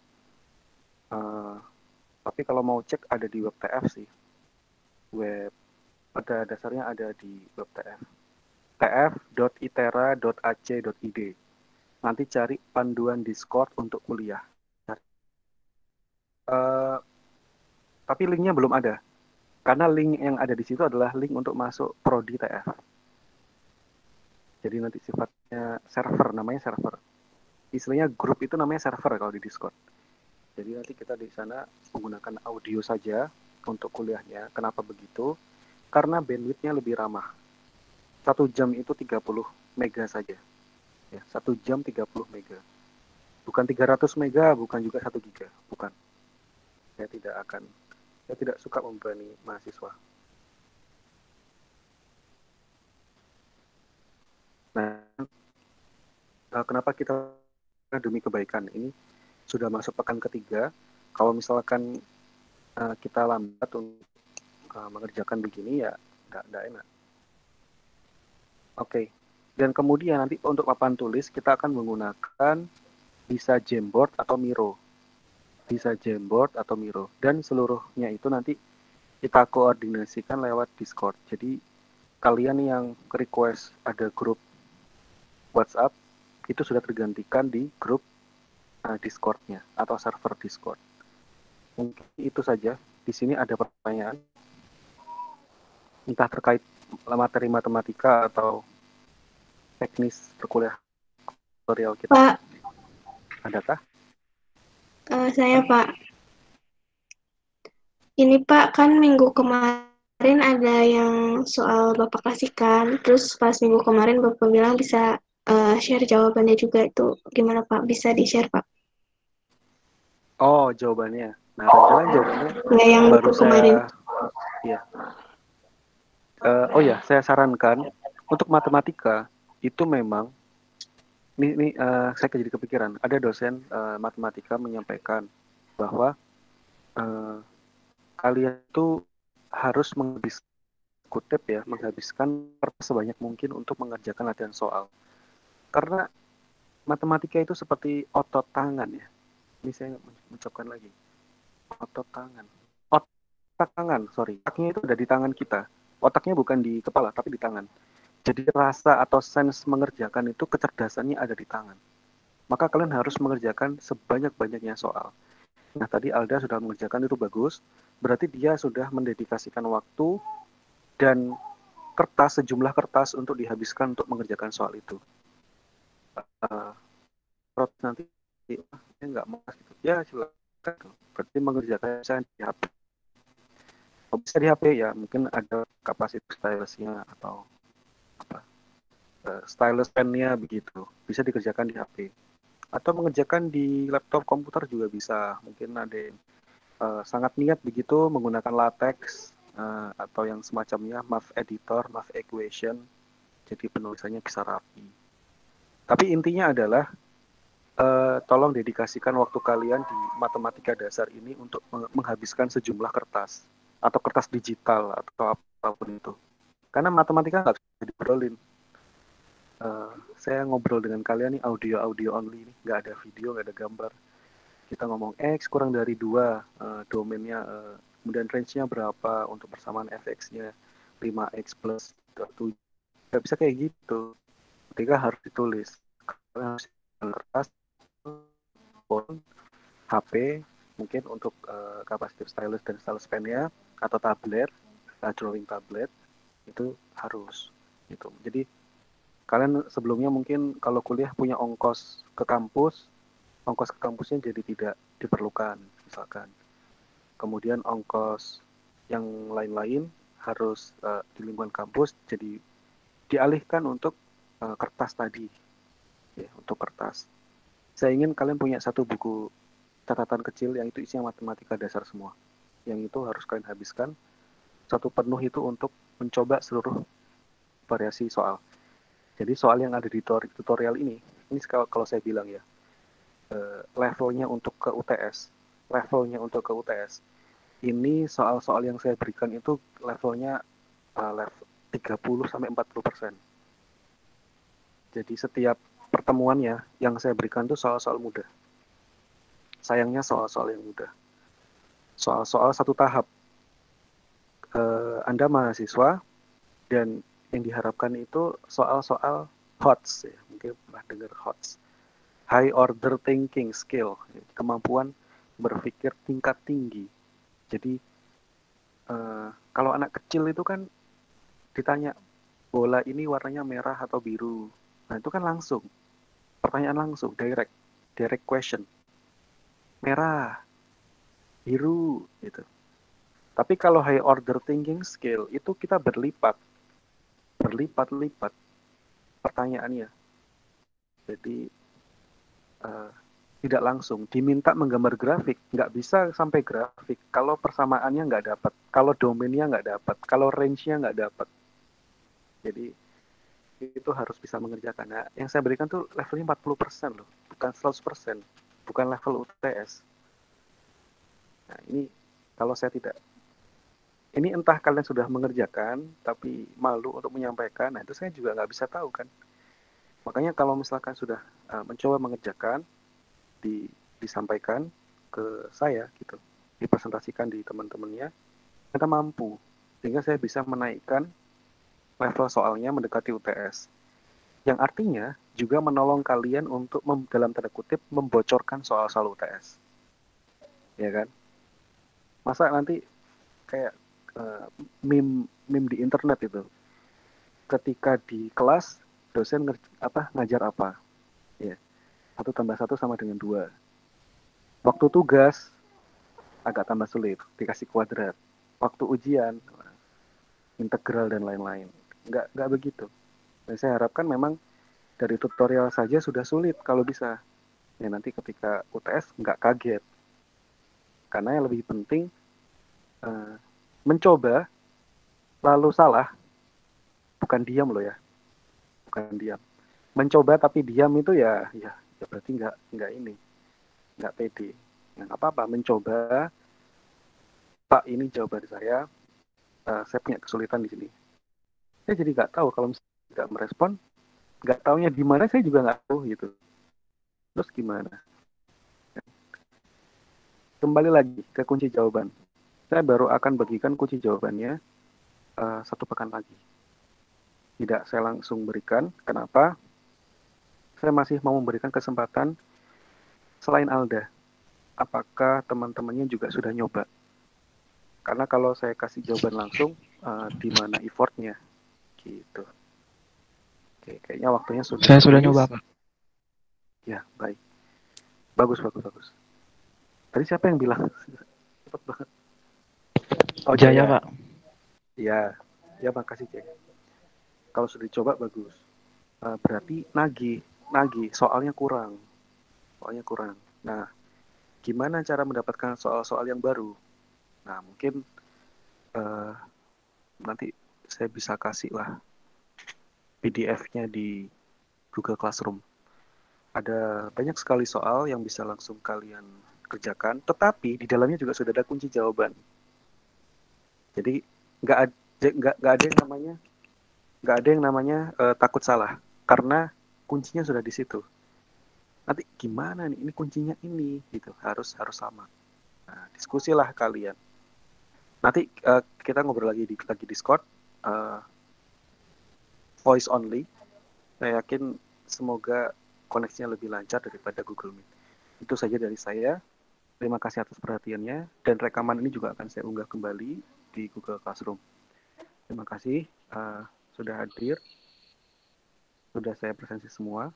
Tapi kalau mau cek ada di web TF sih. Web pada dasarnya ada di web TF. tf.itera.ac.id. Nanti cari panduan Discord untuk kuliah. Tapi linknya belum ada. Karena link yang ada di situ adalah link untuk masuk prodi TF. Jadi nanti sifatnya server, namanya server. Istilahnya grup itu namanya server kalau di Discord. Jadi nanti kita di sana menggunakan audio saja untuk kuliahnya. Kenapa begitu? Karena bandwidth-nya lebih ramah. 1 jam itu 30 mega saja. Ya, 1 jam 30 mega. Bukan 300 mega, bukan juga 1 giga. Bukan. Saya tidak suka membebani mahasiswa. Nah, kenapa kita demi kebaikan ini sudah masuk pekan ketiga? Kalau misalkan kita lambat untuk mengerjakan begini ya nggak enak. Oke. Dan kemudian nanti untuk papan tulis kita akan menggunakan bisa Jamboard atau Miro. Bisa Jamboard atau Miro. Dan seluruhnya itu nanti kita koordinasikan lewat Discord. Jadi kalian yang request ada grup WhatsApp itu sudah tergantikan di grup Discord-nya atau server Discord. Mungkin itu saja. Di sini ada pertanyaan. Entah terkait materi matematika atau teknis perkuliahan tutorial kita. Pak. Adakah? Saya Pak. Ini Pak, kan minggu kemarin ada yang soal Bapak kasihkan, terus pas minggu kemarin Bapak bilang bisa share jawabannya juga, itu gimana Pak? Bisa di-share Pak? Oh, jawabannya. Nah, rencananya jawabannya Nggak yang baru kemarin. Ya. Oh ya, saya sarankan untuk matematika itu memang ini saya jadi kepikiran. Ada dosen matematika menyampaikan bahwa kalian itu harus menghabiskan sebanyak mungkin untuk mengerjakan latihan soal. Karena matematika itu seperti otot tangan ya. Ini saya mengucapkan lagi. Otot tangan. Otaknya itu ada di tangan kita. Otaknya bukan di kepala, tapi di tangan. Jadi rasa atau sense mengerjakan itu kecerdasannya ada di tangan. Maka kalian harus mengerjakan sebanyak-banyaknya soal. Nah, tadi Alda sudah mengerjakan itu bagus. Berarti dia sudah mendedikasikan waktu dan sejumlah kertas untuk dihabiskan untuk mengerjakan soal itu. Nanti nggak mau gitu. Ya, silakan. Berarti mengerjakan saya di HP. Kalau bisa di HP ya, mungkin ada kapasitas stylus-nya atau stylus pen-nya begitu. Bisa dikerjakan di HP. Atau mengerjakan di laptop komputer juga bisa. Mungkin ada yang sangat niat begitu menggunakan latex atau yang semacamnya, math editor, math equation. Jadi penulisannya bisa rapi. Tapi intinya adalah tolong dedikasikan waktu kalian di matematika dasar ini untuk menghabiskan sejumlah kertas atau kertas digital atau apapun itu. Karena matematika nggak bisa diobrolin. Saya ngobrol dengan kalian nih audio only nih, nggak ada video, nggak ada gambar. Kita ngomong X kurang dari 2, domainnya, kemudian range-nya berapa untuk persamaan fx-nya 5x plus 7. Nggak bisa kayak gitu. Ketiga harus ditulis. Kalian harus kertas, phone, HP, mungkin untuk kapasitif stylus dan stylus pennya, atau tablet, drawing tablet, itu harus. Gitu. Jadi kalian sebelumnya mungkin kalau kuliah punya ongkos ke kampusnya jadi tidak diperlukan, misalkan. Kemudian ongkos yang lain-lain harus di lingkungan kampus jadi dialihkan untuk kertas tadi, ya, untuk kertas. Saya ingin kalian punya satu buku catatan kecil yang itu isinya matematika dasar semua. Yang itu harus kalian habiskan satu penuh itu untuk mencoba seluruh variasi soal. Jadi soal yang ada di tutorial ini kalau saya bilang ya, levelnya untuk ke UTS, ini soal-soal yang saya berikan itu levelnya level 30-40%. Jadi setiap pertemuannya yang saya berikan itu soal-soal mudah. Sayangnya soal-soal yang mudah. Soal-soal satu tahap. Anda mahasiswa dan yang diharapkan itu soal-soal HOTS, ya. Mungkin pernah dengar HOTS. High Order Thinking Skill, kemampuan berpikir tingkat tinggi. Jadi kalau anak kecil itu kan ditanya bola ini warnanya merah atau biru. Nah itu kan langsung, pertanyaan langsung, direct question. Merah, biru, gitu. Tapi kalau high order thinking skill itu kita berlipat-lipat pertanyaannya. Jadi tidak langsung, diminta menggambar grafik, nggak bisa sampai grafik kalau persamaannya nggak dapat, kalau domainnya nggak dapat, kalau range-nya nggak dapat. Jadi itu harus bisa mengerjakan. Nah, yang saya berikan tuh levelnya 40% loh, bukan 100%, bukan level UTS. Nah, ini kalau saya tidak, ini entah kalian sudah mengerjakan, tapi malu untuk menyampaikan, nah itu saya juga nggak bisa tahu kan. Makanya kalau misalkan sudah mencoba mengerjakan, disampaikan ke saya gitu, dipresentasikan di teman-temannya, kita mampu, sehingga saya bisa menaikkan level soalnya mendekati UTS. Yang artinya juga menolong kalian untuk dalam tanda kutip membocorkan soal-soal UTS. Ya kan? Masa nanti kayak meme di internet itu. Ketika di kelas dosen ngajar apa? Ya. 1 tambah 1 sama dengan 2. Waktu tugas agak tambah sulit, dikasih kuadrat. Waktu ujian integral dan lain-lain. Nggak begitu. Dan saya harapkan memang dari tutorial saja sudah sulit kalau bisa. Ya nanti ketika UTS nggak kaget. Karena yang lebih penting mencoba lalu salah, bukan diam loh ya. Bukan diam. Mencoba tapi diam itu ya berarti nggak pede. Nggak apa-apa, mencoba. Pak, ini jawaban saya punya kesulitan di sini. Saya jadi nggak tahu kalau misalnya nggak merespon, nggak taunya di mana saya juga nggak tahu gitu. Terus gimana? Kembali lagi ke kunci jawaban. Saya baru akan bagikan kunci jawabannya 1 pekan lagi. Tidak saya langsung berikan. Kenapa? Saya masih mau memberikan kesempatan selain Alda. Apakah teman-temannya juga sudah nyoba? Karena kalau saya kasih jawaban langsung, di mana effortnya? Gitu. Oke, kayaknya waktunya sudah. Saya sudah nyoba, Pak. Ya, baik. Bagus. Tadi siapa yang bilang? Cepat banget. Oh, Jaya, Pak. Ya, makasih, Cek. Kalau sudah dicoba, bagus. Berarti nagih, soalnya kurang. Nah, gimana cara mendapatkan soal-soal yang baru? Nah, mungkin nanti saya bisa kasih lah PDF-nya di Google Classroom. Ada banyak sekali soal yang bisa langsung kalian kerjakan, tetapi di dalamnya juga sudah ada kunci jawaban. Jadi nggak ada yang namanya takut salah, karena kuncinya sudah di situ. Nanti gimana nih? Ini kuncinya ini, gitu. Harus sama. Nah, diskusilah kalian. Nanti kita ngobrol lagi di Discord, voice only. Saya yakin semoga koneksinya lebih lancar daripada Google Meet. Itu saja dari saya. Terima kasih atas perhatiannya, dan rekaman ini juga akan saya unggah kembali di Google Classroom. Terima kasih sudah hadir, sudah saya presentasi semua.